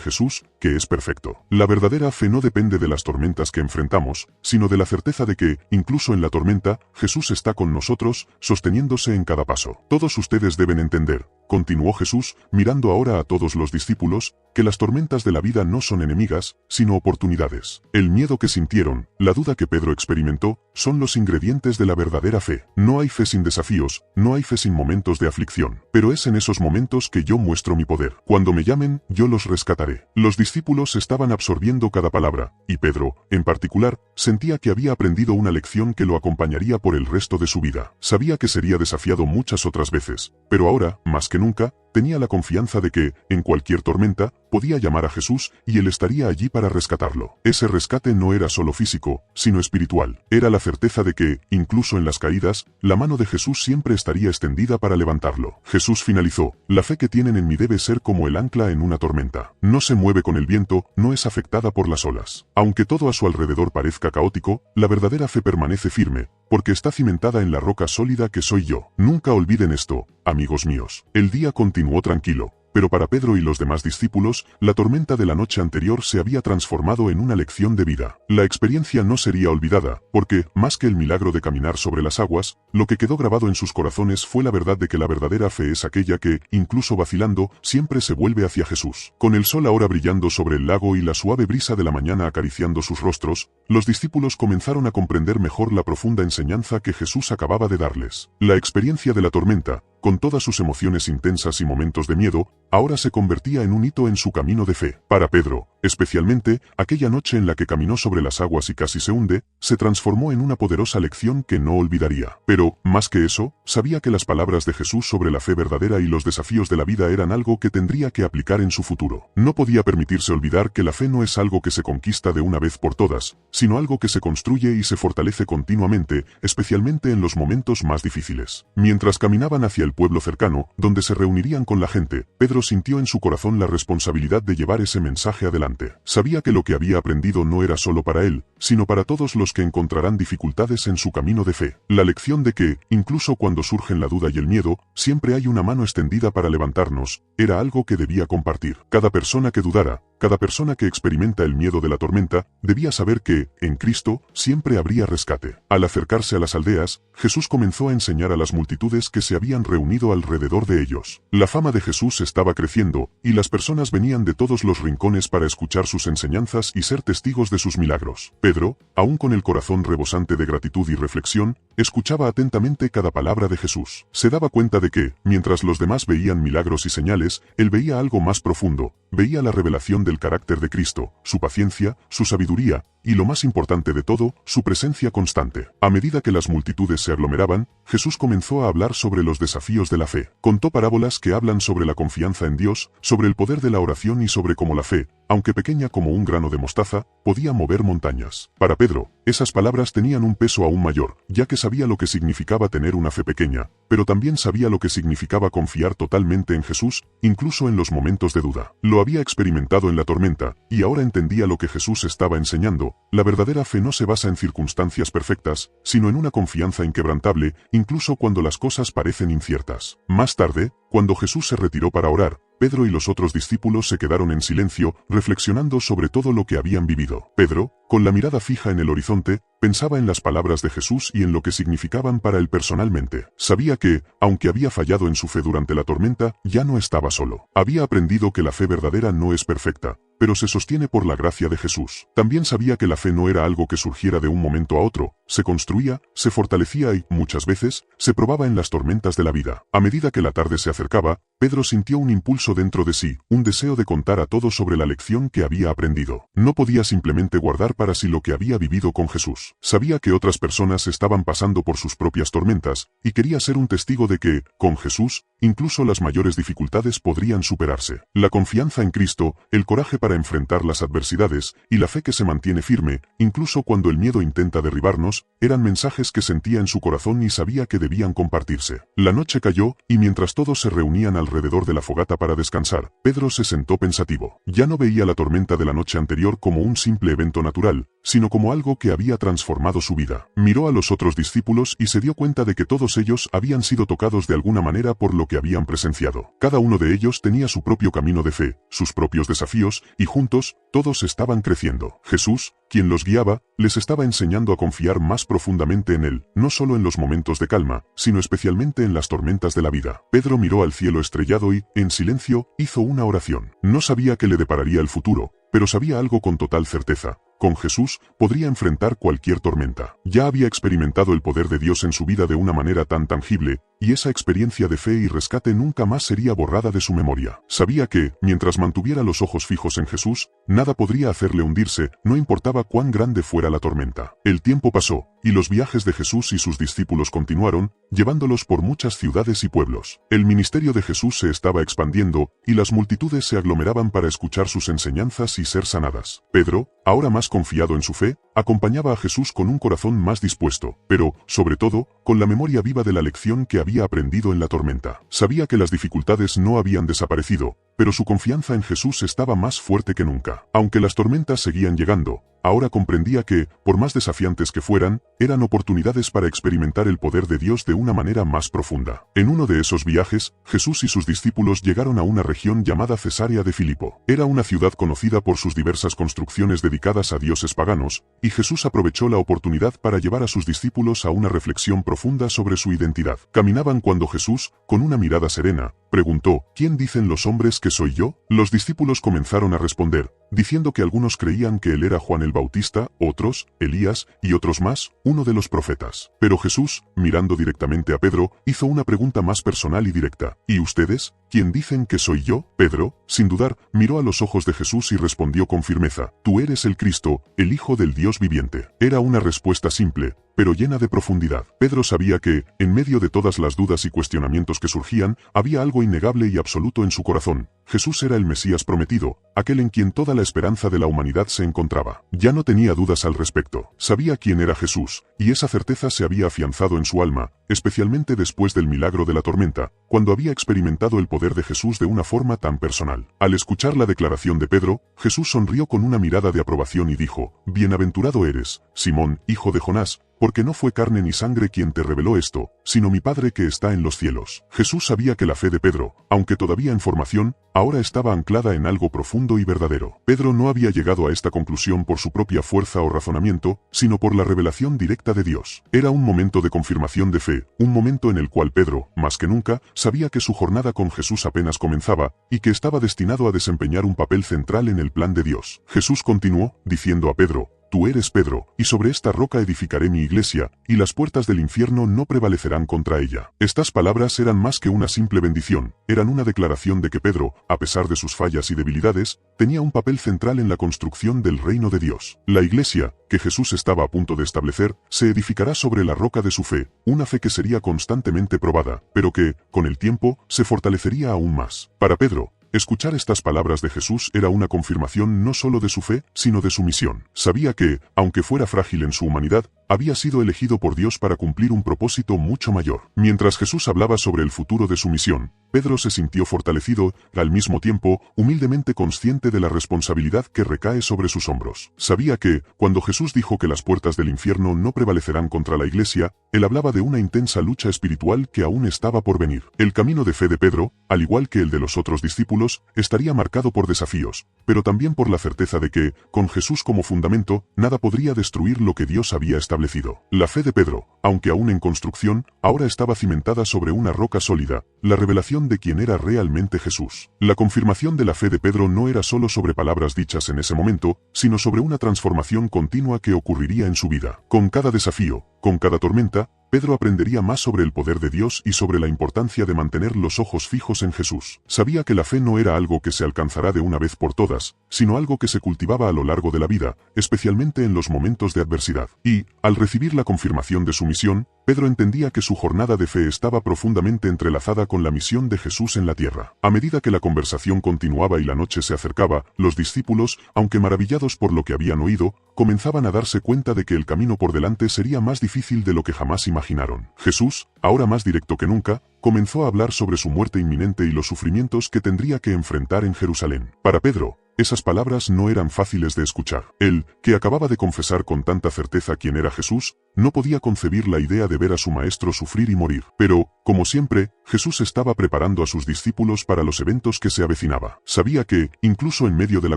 A: Jesús, que es perfecto. La verdadera fe no depende de las tormentas que enfrentamos, sino de la certeza de que, incluso en la tormenta, Jesús está con nosotros, sosteniéndose en cada paso. Todos ustedes deben entender, continuó Jesús, mirando ahora a todos los discípulos, que las tormentas de la vida no son enemigas, sino oportunidades. El miedo que sintieron, la duda que Pedro experimentó, son los ingredientes de la verdadera fe. No hay fe sin desafíos, no hay fe sin momentos de aflicción. Pero es en esos momentos que yo muestro mi poder. Cuando me llamen, yo los rescataré. Los discípulos estaban absorbiendo cada palabra, y Pedro, en particular, sentía que había aprendido una lección que lo acompañaría por el resto de su vida. Sabía que sería desafiado muchas otras veces, pero ahora, más que nunca, tenía la confianza de que, en cualquier tormenta, podía llamar a Jesús y él estaría allí para rescatarlo. Ese rescate no era solo físico, sino espiritual. Era la certeza de que, incluso en las caídas, la mano de Jesús siempre estaría extendida para levantarlo. Jesús finalizó: la fe que tienen en mí debe ser como el ancla en una tormenta. No se mueve con el viento, no es afectada por las olas. Aunque todo a su alrededor parezca caótico, la verdadera fe permanece firme, porque está cimentada en la roca sólida que soy yo. Nunca olviden esto, amigos míos. El día continuó tranquilo, pero para Pedro y los demás discípulos, la tormenta de la noche anterior se había transformado en una lección de vida. La experiencia no sería olvidada, porque, más que el milagro de caminar sobre las aguas, lo que quedó grabado en sus corazones fue la verdad de que la verdadera fe es aquella que, incluso vacilando, siempre se vuelve hacia Jesús. Con el sol ahora brillando sobre el lago y la suave brisa de la mañana acariciando sus rostros, los discípulos comenzaron a comprender mejor la profunda enseñanza que Jesús acababa de darles. La experiencia de la tormenta, con todas sus emociones intensas y momentos de miedo, ahora se convertía en un hito en su camino de fe. Para Pedro, especialmente, aquella noche en la que caminó sobre las aguas y casi se hunde, se transformó en una poderosa lección que no olvidaría. Pero, más que eso, sabía que las palabras de Jesús sobre la fe verdadera y los desafíos de la vida eran algo que tendría que aplicar en su futuro. No podía permitirse olvidar que la fe no es algo que se conquista de una vez por todas, sino algo que se construye y se fortalece continuamente, especialmente en los momentos más difíciles. Mientras caminaban hacia el pueblo cercano, donde se reunirían con la gente, Pedro sintió en su corazón la responsabilidad de llevar ese mensaje adelante. Sabía que lo que había aprendido no era solo para él, sino para todos los que encontrarán dificultades en su camino de fe. La lección de que, incluso cuando surgen la duda y el miedo, siempre hay una mano extendida para levantarnos, era algo que debía compartir. Cada persona que dudara, cada persona que experimenta el miedo de la tormenta, debía saber que, en Cristo, siempre habría rescate. Al acercarse a las aldeas, Jesús comenzó a enseñar a las multitudes que se habían reunido alrededor de ellos. La fama de Jesús estaba creciendo, y las personas venían de todos los rincones para escuchar sus enseñanzas y ser testigos de sus milagros. Pedro, aún con el corazón rebosante de gratitud y reflexión, escuchaba atentamente cada palabra de Jesús. Se daba cuenta de que, mientras los demás veían milagros y señales, él veía algo más profundo, veía la revelación del carácter de Cristo, su paciencia, su sabiduría, y lo más importante de todo, su presencia constante. A medida que las multitudes se aglomeraban, Jesús comenzó a hablar sobre los desafíos de la fe. Contó parábolas que hablan sobre la confianza en Dios, sobre el poder de la oración y sobre cómo la fe, aunque pequeña como un grano de mostaza, podía mover montañas. Para Pedro, esas palabras tenían un peso aún mayor, ya que sabía lo que significaba tener una fe pequeña, pero también sabía lo que significaba confiar totalmente en Jesús, incluso en los momentos de duda. Lo había experimentado en la tormenta, y ahora entendía lo que Jesús estaba enseñando. La verdadera fe no se basa en circunstancias perfectas, sino en una confianza inquebrantable, incluso cuando las cosas parecen inciertas. Más tarde, cuando Jesús se retiró para orar, Pedro y los otros discípulos se quedaron en silencio, reflexionando sobre todo lo que habían vivido. Pedro, con la mirada fija en el horizonte, pensaba en las palabras de Jesús y en lo que significaban para él personalmente. Sabía que, aunque había fallado en su fe durante la tormenta, ya no estaba solo. Había aprendido que la fe verdadera no es perfecta, pero se sostiene por la gracia de Jesús. También sabía que la fe no era algo que surgiera de un momento a otro, se construía, se fortalecía y, muchas veces, se probaba en las tormentas de la vida. A medida que la tarde se acercaba, Pedro sintió un impulso dentro de sí, un deseo de contar a todos sobre la lección que había aprendido. No podía simplemente guardar para sí lo que había vivido con Jesús. Sabía que otras personas estaban pasando por sus propias tormentas, y quería ser un testigo de que, con Jesús, incluso las mayores dificultades podrían superarse. La confianza en Cristo, el coraje para enfrentar las adversidades, y la fe que se mantiene firme, incluso cuando el miedo intenta derribarnos, eran mensajes que sentía en su corazón y sabía que debían compartirse. La noche cayó, y mientras todos se reunían alrededor de la fogata para descansar, Pedro se sentó pensativo. Ya no veía la tormenta de la noche anterior como un simple evento natural, sino como algo que había transformado su vida. Miró a los otros discípulos y se dio cuenta de que todos ellos habían sido tocados de alguna manera por lo que habían presenciado. Cada uno de ellos tenía su propio camino de fe, sus propios desafíos, y juntos, todos estaban creciendo. Jesús, quien los guiaba, les estaba enseñando a confiar más profundamente en Él, no solo en los momentos de calma, sino especialmente en las tormentas de la vida. Pedro miró al cielo estrellado y, en silencio, hizo una oración. No sabía qué le depararía el futuro, pero sabía algo con total certeza. Con Jesús, podría enfrentar cualquier tormenta. Ya había experimentado el poder de Dios en su vida de una manera tan tangible, y esa experiencia de fe y rescate nunca más sería borrada de su memoria. Sabía que, mientras mantuviera los ojos fijos en Jesús, nada podría hacerle hundirse, no importaba cuán grande fuera la tormenta. El tiempo pasó, y los viajes de Jesús y sus discípulos continuaron, llevándolos por muchas ciudades y pueblos. El ministerio de Jesús se estaba expandiendo, y las multitudes se aglomeraban para escuchar sus enseñanzas y ser sanadas. Pedro, ahora más confiado en su fe, acompañaba a Jesús con un corazón más dispuesto, pero, sobre todo, con la memoria viva de la lección que había aprendido en la tormenta. Sabía que las dificultades no habían desaparecido, pero su confianza en Jesús estaba más fuerte que nunca. Aunque las tormentas seguían llegando, ahora comprendía que, por más desafiantes que fueran, eran oportunidades para experimentar el poder de Dios de una manera más profunda. En uno de esos viajes, Jesús y sus discípulos llegaron a una región llamada Cesarea de Filipo. Era una ciudad conocida por sus diversas construcciones dedicadas a dioses paganos, y Jesús aprovechó la oportunidad para llevar a sus discípulos a una reflexión profunda sobre su identidad. Caminaban cuando Jesús, con una mirada serena, preguntó: ¿Quién dicen los hombres que soy yo? Los discípulos comenzaron a responder, diciendo que algunos creían que él era Juan el Bautista, otros, Elías, y otros más, uno de los profetas. Pero Jesús, mirando directamente a Pedro, hizo una pregunta más personal y directa: ¿Y ustedes? ¿Quién dicen que soy yo? Pedro, sin dudar, miró a los ojos de Jesús y respondió con firmeza: Tú eres el Cristo, el Hijo del Dios viviente. Era una respuesta simple, pero llena de profundidad. Pedro sabía que, en medio de todas las dudas y cuestionamientos que surgían, había algo innegable y absoluto en su corazón. Jesús era el Mesías prometido, aquel en quien toda la esperanza de la humanidad se encontraba. Ya no tenía dudas al respecto. Sabía quién era Jesús, y esa certeza se había afianzado en su alma, especialmente después del milagro de la tormenta, cuando había experimentado el poder de Jesús de una forma tan personal. Al escuchar la declaración de Pedro, Jesús sonrió con una mirada de aprobación y dijo: Bienaventurado eres, Simón, hijo de Jonás, porque no fue carne ni sangre quien te reveló esto, sino mi Padre que está en los cielos. Jesús sabía que la fe de Pedro, aunque todavía en formación, ahora estaba anclada en algo profundo y verdadero. Pedro no había llegado a esta conclusión por su propia fuerza o razonamiento, sino por la revelación directa de Dios. Era un momento de confirmación de fe, un momento en el cual Pedro, más que nunca, sabía que su jornada con Jesús apenas comenzaba, y que estaba destinado a desempeñar un papel central en el plan de Dios. Jesús continuó, diciendo a Pedro: Tú eres Pedro, y sobre esta roca edificaré mi iglesia, y las puertas del infierno no prevalecerán contra ella. Estas palabras eran más que una simple bendición, eran una declaración de que Pedro, a pesar de sus fallas y debilidades, tenía un papel central en la construcción del reino de Dios. La iglesia, que Jesús estaba a punto de establecer, se edificará sobre la roca de su fe, una fe que sería constantemente probada, pero que, con el tiempo, se fortalecería aún más. Para Pedro, escuchar estas palabras de Jesús era una confirmación no solo de su fe, sino de su misión. Sabía que, aunque fuera frágil en su humanidad, había sido elegido por Dios para cumplir un propósito mucho mayor. Mientras Jesús hablaba sobre el futuro de su misión, Pedro se sintió fortalecido, al mismo tiempo, humildemente consciente de la responsabilidad que recae sobre sus hombros. Sabía que, cuando Jesús dijo que las puertas del infierno no prevalecerán contra la iglesia, él hablaba de una intensa lucha espiritual que aún estaba por venir. El camino de fe de Pedro, al igual que el de los otros discípulos, estaría marcado por desafíos, pero también por la certeza de que, con Jesús como fundamento, nada podría destruir lo que Dios había establecido. La fe de Pedro, aunque aún en construcción, ahora estaba cimentada sobre una roca sólida, la revelación de quién era realmente Jesús. La confirmación de la fe de Pedro no era solo sobre palabras dichas en ese momento, sino sobre una transformación continua que ocurriría en su vida. Con cada desafío, con cada tormenta, Pedro aprendería más sobre el poder de Dios y sobre la importancia de mantener los ojos fijos en Jesús. Sabía que la fe no era algo que se alcanzará de una vez por todas, sino algo que se cultivaba a lo largo de la vida, especialmente en los momentos de adversidad. Y, al recibir la confirmación de su misión, Pedro entendía que su jornada de fe estaba profundamente entrelazada con la misión de Jesús en la tierra. A medida que la conversación continuaba y la noche se acercaba, los discípulos, aunque maravillados por lo que habían oído, comenzaban a darse cuenta de que el camino por delante sería más difícil de lo que jamás imaginaron. Jesús, ahora más directo que nunca, comenzó a hablar sobre su muerte inminente y los sufrimientos que tendría que enfrentar en Jerusalén. Para Pedro, esas palabras no eran fáciles de escuchar. Él, que acababa de confesar con tanta certeza quién era Jesús, no podía concebir la idea de ver a su maestro sufrir y morir. Pero, como siempre, Jesús estaba preparando a sus discípulos para los eventos que se avecinaba. Sabía que, incluso en medio de la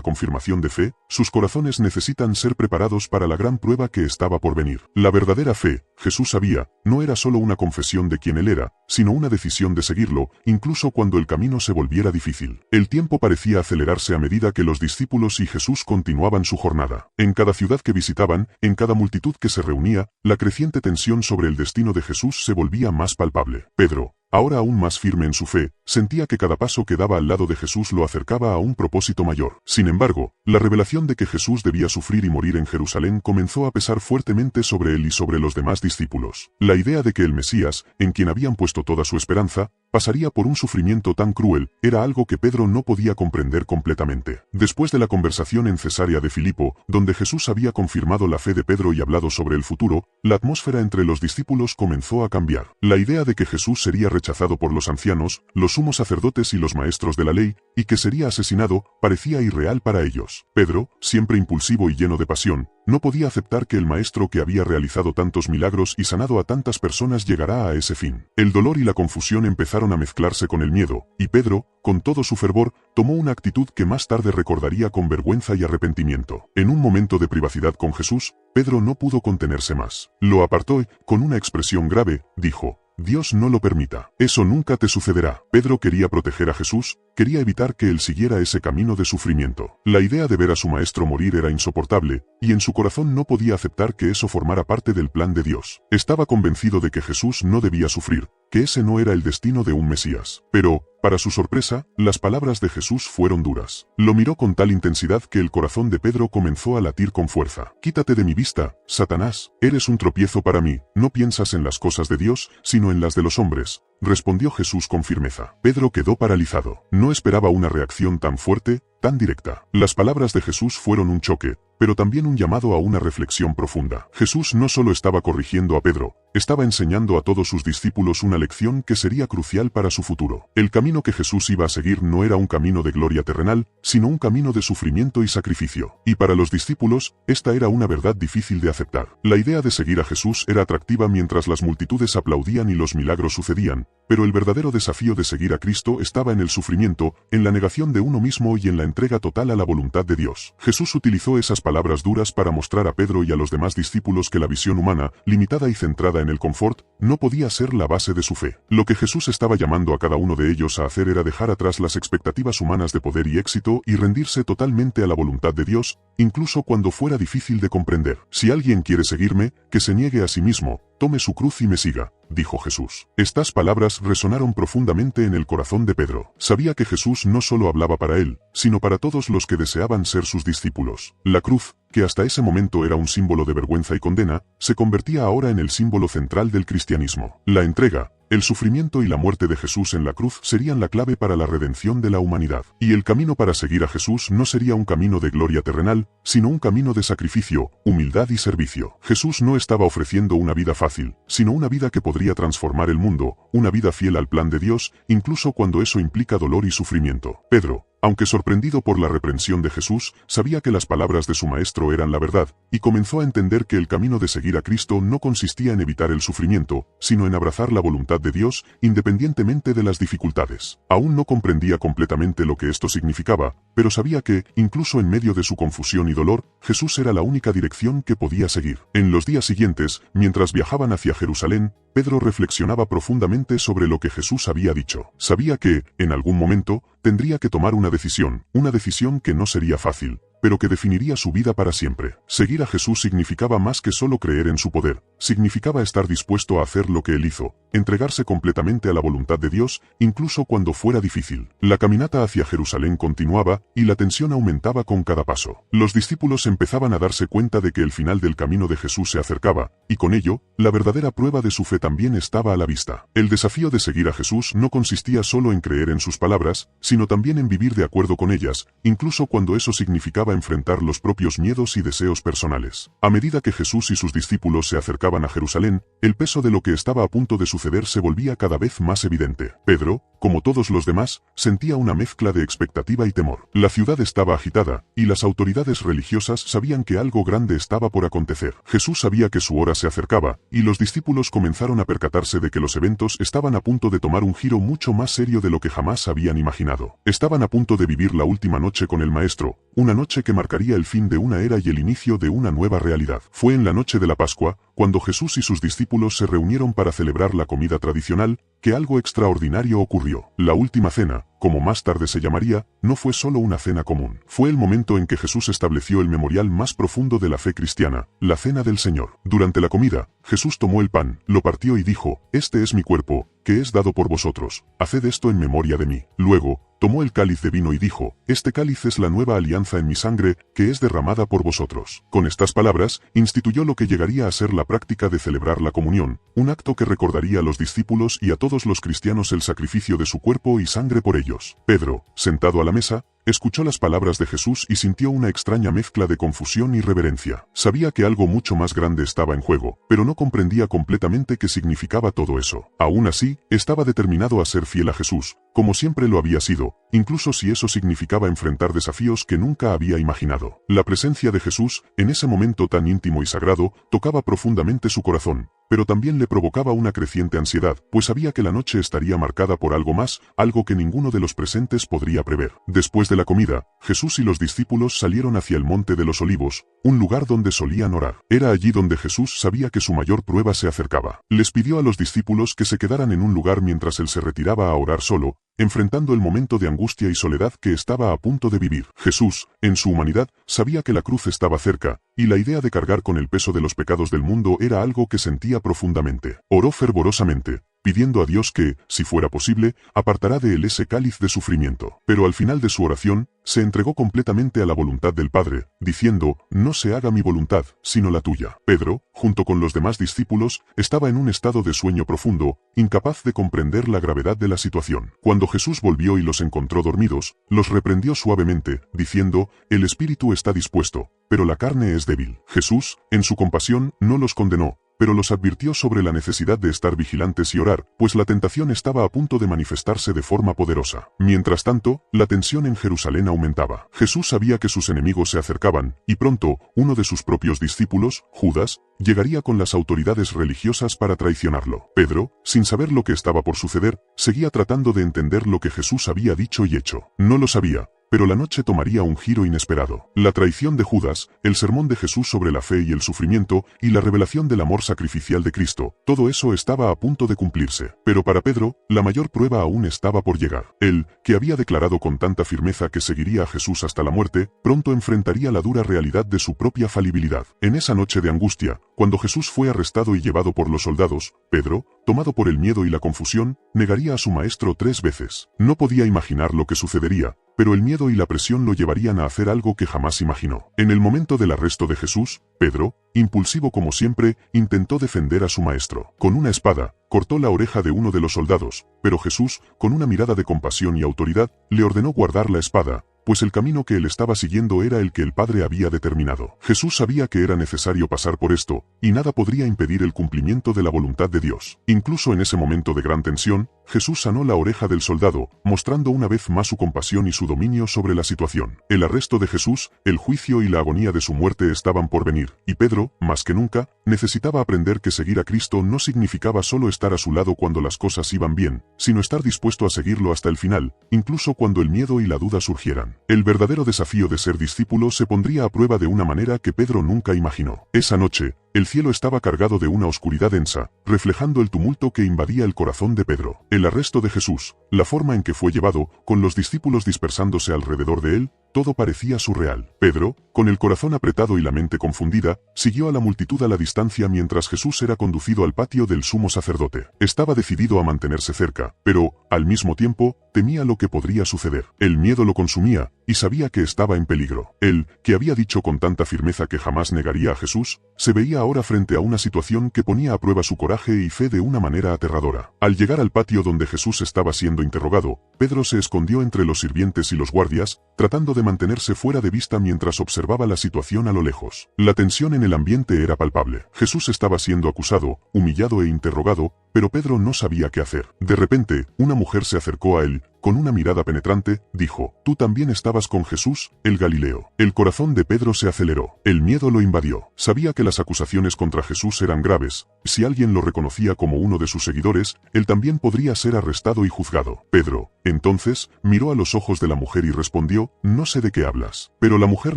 A: confirmación de fe, sus corazones necesitan ser preparados para la gran prueba que estaba por venir. La verdadera fe, Jesús sabía, no era solo una confesión de quién él era, sino una decisión de seguirlo, incluso cuando el camino se volviera difícil. El tiempo parecía acelerarse a medida que los discípulos y Jesús continuaban su jornada. En cada ciudad que visitaban, en cada multitud que se reunía, la creciente tensión sobre el destino de Jesús se volvía más palpable. Pedro, ahora aún más firme en su fe, sentía que cada paso que daba al lado de Jesús lo acercaba a un propósito mayor. Sin embargo, la revelación de que Jesús debía sufrir y morir en Jerusalén comenzó a pesar fuertemente sobre él y sobre los demás discípulos. La idea de que el Mesías, en quien habían puesto toda su esperanza, pasaría por un sufrimiento tan cruel, era algo que Pedro no podía comprender completamente. Después de la conversación en Cesarea de Filipo, donde Jesús había confirmado la fe de Pedro y hablado sobre el futuro, la atmósfera entre los discípulos comenzó a cambiar. La idea de que Jesús sería rechazado por los ancianos, los sumos sacerdotes y los maestros de la ley, y que sería asesinado, parecía irreal para ellos. Pedro, siempre impulsivo y lleno de pasión, no podía aceptar que el maestro que había realizado tantos milagros y sanado a tantas personas llegara a ese fin. El dolor y la confusión empezaron a mezclarse con el miedo, y Pedro, con todo su fervor, tomó una actitud que más tarde recordaría con vergüenza y arrepentimiento. En un momento de privacidad con Jesús, Pedro no pudo contenerse más. Lo apartó y, con una expresión grave, dijo: Dios no lo permita. Eso nunca te sucederá. Pedro quería proteger a Jesús, quería evitar que él siguiera ese camino de sufrimiento. La idea de ver a su maestro morir era insoportable, y en su corazón no podía aceptar que eso formara parte del plan de Dios. Estaba convencido de que Jesús no debía sufrir, que ese no era el destino de un Mesías. Pero, para su sorpresa, las palabras de Jesús fueron duras. Lo miró con tal intensidad que el corazón de Pedro comenzó a latir con fuerza. Quítate de mi vista, Satanás, eres un tropiezo para mí, no piensas en las cosas de Dios, sino en las de los hombres, respondió Jesús con firmeza. Pedro quedó paralizado. No esperaba una reacción tan fuerte, tan directa. Las palabras de Jesús fueron un choque, pero también un llamado a una reflexión profunda. Jesús no solo estaba corrigiendo a Pedro, estaba enseñando a todos sus discípulos una lección que sería crucial para su futuro. El camino que Jesús iba a seguir no era un camino de gloria terrenal, sino un camino de sufrimiento y sacrificio. Y para los discípulos, esta era una verdad difícil de aceptar. La idea de seguir a Jesús era atractiva mientras las multitudes aplaudían y los milagros sucedían, pero el verdadero desafío de seguir a Cristo estaba en el sufrimiento, en la negación de uno mismo y en la entrega total a la voluntad de Dios. Jesús utilizó esas palabras duras para mostrar a Pedro y a los demás discípulos que la visión humana, limitada y centrada en el confort, no podía ser la base de su fe. Lo que Jesús estaba llamando a cada uno de ellos a hacer era dejar atrás las expectativas humanas de poder y éxito y rendirse totalmente a la voluntad de Dios, incluso cuando fuera difícil de comprender. Si alguien quiere seguirme, que se niegue a sí mismo, tome su cruz y me siga, dijo Jesús. Estas palabras resonaron profundamente en el corazón de Pedro. Sabía que Jesús no solo hablaba para él, sino para todos los que deseaban ser sus discípulos. La cruz, que hasta ese momento era un símbolo de vergüenza y condena, se convertía ahora en el símbolo central del cristianismo. La entrega, el sufrimiento y la muerte de Jesús en la cruz serían la clave para la redención de la humanidad. Y el camino para seguir a Jesús no sería un camino de gloria terrenal, sino un camino de sacrificio, humildad y servicio. Jesús no estaba ofreciendo una vida fácil, sino una vida que podría transformar el mundo, una vida fiel al plan de Dios, incluso cuando eso implica dolor y sufrimiento. Pedro, aunque sorprendido por la reprensión de Jesús, sabía que las palabras de su maestro eran la verdad, y comenzó a entender que el camino de seguir a Cristo no consistía en evitar el sufrimiento, sino en abrazar la voluntad de Dios, independientemente de las dificultades. Aún no comprendía completamente lo que esto significaba, pero sabía que, incluso en medio de su confusión y dolor, Jesús era la única dirección que podía seguir. En los días siguientes, mientras viajaban hacia Jerusalén, Pedro reflexionaba profundamente sobre lo que Jesús había dicho. Sabía que, en algún momento, tendría que tomar una decisión que no sería fácil, pero que definiría su vida para siempre. Seguir a Jesús significaba más que solo creer en su poder, significaba estar dispuesto a hacer lo que él hizo, entregarse completamente a la voluntad de Dios, incluso cuando fuera difícil. La caminata hacia Jerusalén continuaba, y la tensión aumentaba con cada paso. Los discípulos empezaban a darse cuenta de que el final del camino de Jesús se acercaba, y con ello, la verdadera prueba de su fe también estaba a la vista. El desafío de seguir a Jesús no consistía solo en creer en sus palabras, sino también en vivir de acuerdo con ellas, incluso cuando eso significaba enfrentar los propios miedos y deseos personales. A medida que Jesús y sus discípulos se acercaban a Jerusalén, el peso de lo que estaba a punto de suceder se volvía cada vez más evidente. Pedro, como todos los demás, sentía una mezcla de expectativa y temor. La ciudad estaba agitada, y las autoridades religiosas sabían que algo grande estaba por acontecer. Jesús sabía que su hora se acercaba, y los discípulos comenzaron a percatarse de que los eventos estaban a punto de tomar un giro mucho más serio de lo que jamás habían imaginado. Estaban a punto de vivir la última noche con el Maestro, una noche que marcaría el fin de una era y el inicio de una nueva realidad. Fue en la noche de la Pascua, cuando Jesús y sus discípulos se reunieron para celebrar la comida tradicional, que algo extraordinario ocurrió. La última cena, como más tarde se llamaría, no fue solo una cena común. Fue el momento en que Jesús estableció el memorial más profundo de la fe cristiana, la Cena del Señor. Durante la comida, Jesús tomó el pan, lo partió y dijo: «Este es mi cuerpo, que es dado por vosotros. Haced esto en memoria de mí». Luego, tomó el cáliz de vino y dijo: «Este cáliz es la nueva alianza en mi sangre, que es derramada por vosotros». Con estas palabras, instituyó lo que llegaría a ser la práctica de celebrar la comunión, un acto que recordaría a los discípulos y a todos los cristianos el sacrificio de su cuerpo y sangre por ellos. Pedro, sentado a la mesa, escuchó las palabras de Jesús y sintió una extraña mezcla de confusión y reverencia. Sabía que algo mucho más grande estaba en juego, pero no comprendía completamente qué significaba todo eso. Aún así, estaba determinado a ser fiel a Jesús, como siempre lo había sido, incluso si eso significaba enfrentar desafíos que nunca había imaginado. La presencia de Jesús, en ese momento tan íntimo y sagrado, tocaba profundamente su corazón, pero también le provocaba una creciente ansiedad, pues sabía que la noche estaría marcada por algo más, algo que ninguno de los presentes podría prever. Después de la comida, Jesús y los discípulos salieron hacia el Monte de los Olivos, un lugar donde solían orar. Era allí donde Jesús sabía que su mayor prueba se acercaba. Les pidió a los discípulos que se quedaran en un lugar mientras él se retiraba a orar solo, enfrentando el momento de angustia y soledad que estaba a punto de vivir. Jesús, en su humanidad, sabía que la cruz estaba cerca, y la idea de cargar con el peso de los pecados del mundo era algo que sentía profundamente. Oró fervorosamente, pidiendo a Dios que, si fuera posible, apartará de él ese cáliz de sufrimiento. Pero al final de su oración, se entregó completamente a la voluntad del Padre, diciendo: «No se haga mi voluntad, sino la tuya». Pedro, junto con los demás discípulos, estaba en un estado de sueño profundo, incapaz de comprender la gravedad de la situación. Cuando Jesús volvió y los encontró dormidos, los reprendió suavemente, diciendo: «El espíritu está dispuesto, pero la carne es débil». Jesús, en su compasión, no los condenó, pero los advirtió sobre la necesidad de estar vigilantes y orar, pues la tentación estaba a punto de manifestarse de forma poderosa. Mientras tanto, la tensión en Jerusalén aumentaba. Jesús sabía que sus enemigos se acercaban, y pronto, uno de sus propios discípulos, Judas, llegaría con las autoridades religiosas para traicionarlo. Pedro, sin saber lo que estaba por suceder, seguía tratando de entender lo que Jesús había dicho y hecho. No lo sabía, pero la noche tomaría un giro inesperado. La traición de Judas, el sermón de Jesús sobre la fe y el sufrimiento, y la revelación del amor sacrificial de Cristo, todo eso estaba a punto de cumplirse. Pero para Pedro, la mayor prueba aún estaba por llegar. Él, que había declarado con tanta firmeza que seguiría a Jesús hasta la muerte, pronto enfrentaría la dura realidad de su propia falibilidad. En esa noche de angustia, cuando Jesús fue arrestado y llevado por los soldados, Pedro, tomado por el miedo y la confusión, negaría a su maestro 3 veces. No podía imaginar lo que sucedería, pero el miedo y la presión lo llevarían a hacer algo que jamás imaginó. En el momento del arresto de Jesús, Pedro, impulsivo como siempre, intentó defender a su maestro. Con una espada, cortó la oreja de uno de los soldados, pero Jesús, con una mirada de compasión y autoridad, le ordenó guardar la espada, pues el camino que él estaba siguiendo era el que el Padre había determinado. Jesús sabía que era necesario pasar por esto, y nada podría impedir el cumplimiento de la voluntad de Dios. Incluso en ese momento de gran tensión, Jesús sanó la oreja del soldado, mostrando una vez más su compasión y su dominio sobre la situación. El arresto de Jesús, el juicio y la agonía de su muerte estaban por venir, y Pedro, más que nunca, necesitaba aprender que seguir a Cristo no significaba solo estar a su lado cuando las cosas iban bien, sino estar dispuesto a seguirlo hasta el final, incluso cuando el miedo y la duda surgieran. El verdadero desafío de ser discípulo se pondría a prueba de una manera que Pedro nunca imaginó. Esa noche, el cielo estaba cargado de una oscuridad densa, reflejando el tumulto que invadía el corazón de Pedro. El arresto de Jesús, la forma en que fue llevado, con los discípulos dispersándose alrededor de él, todo parecía surreal. Pedro, con el corazón apretado y la mente confundida, siguió a la multitud a la distancia mientras Jesús era conducido al patio del sumo sacerdote. Estaba decidido a mantenerse cerca, pero, al mismo tiempo, temía lo que podría suceder. El miedo lo consumía, y sabía que estaba en peligro. Él, que había dicho con tanta firmeza que jamás negaría a Jesús, se veía ahora frente a una situación que ponía a prueba su coraje y fe de una manera aterradora. Al llegar al patio donde Jesús estaba siendo interrogado, Pedro se escondió entre los sirvientes y los guardias, tratando de mantenerse fuera de vista mientras observaba la situación a lo lejos. La tensión en el ambiente era palpable. Jesús estaba siendo acusado, humillado e interrogado, pero Pedro no sabía qué hacer. De repente, una mujer se acercó a él. Con una mirada penetrante, dijo: «¿Tú también estabas con Jesús, el Galileo?». El corazón de Pedro se aceleró. El miedo lo invadió. Sabía que las acusaciones contra Jesús eran graves. Si alguien lo reconocía como uno de sus seguidores, él también podría ser arrestado y juzgado. Pedro, entonces, miró a los ojos de la mujer y respondió: «No sé de qué hablas». Pero la mujer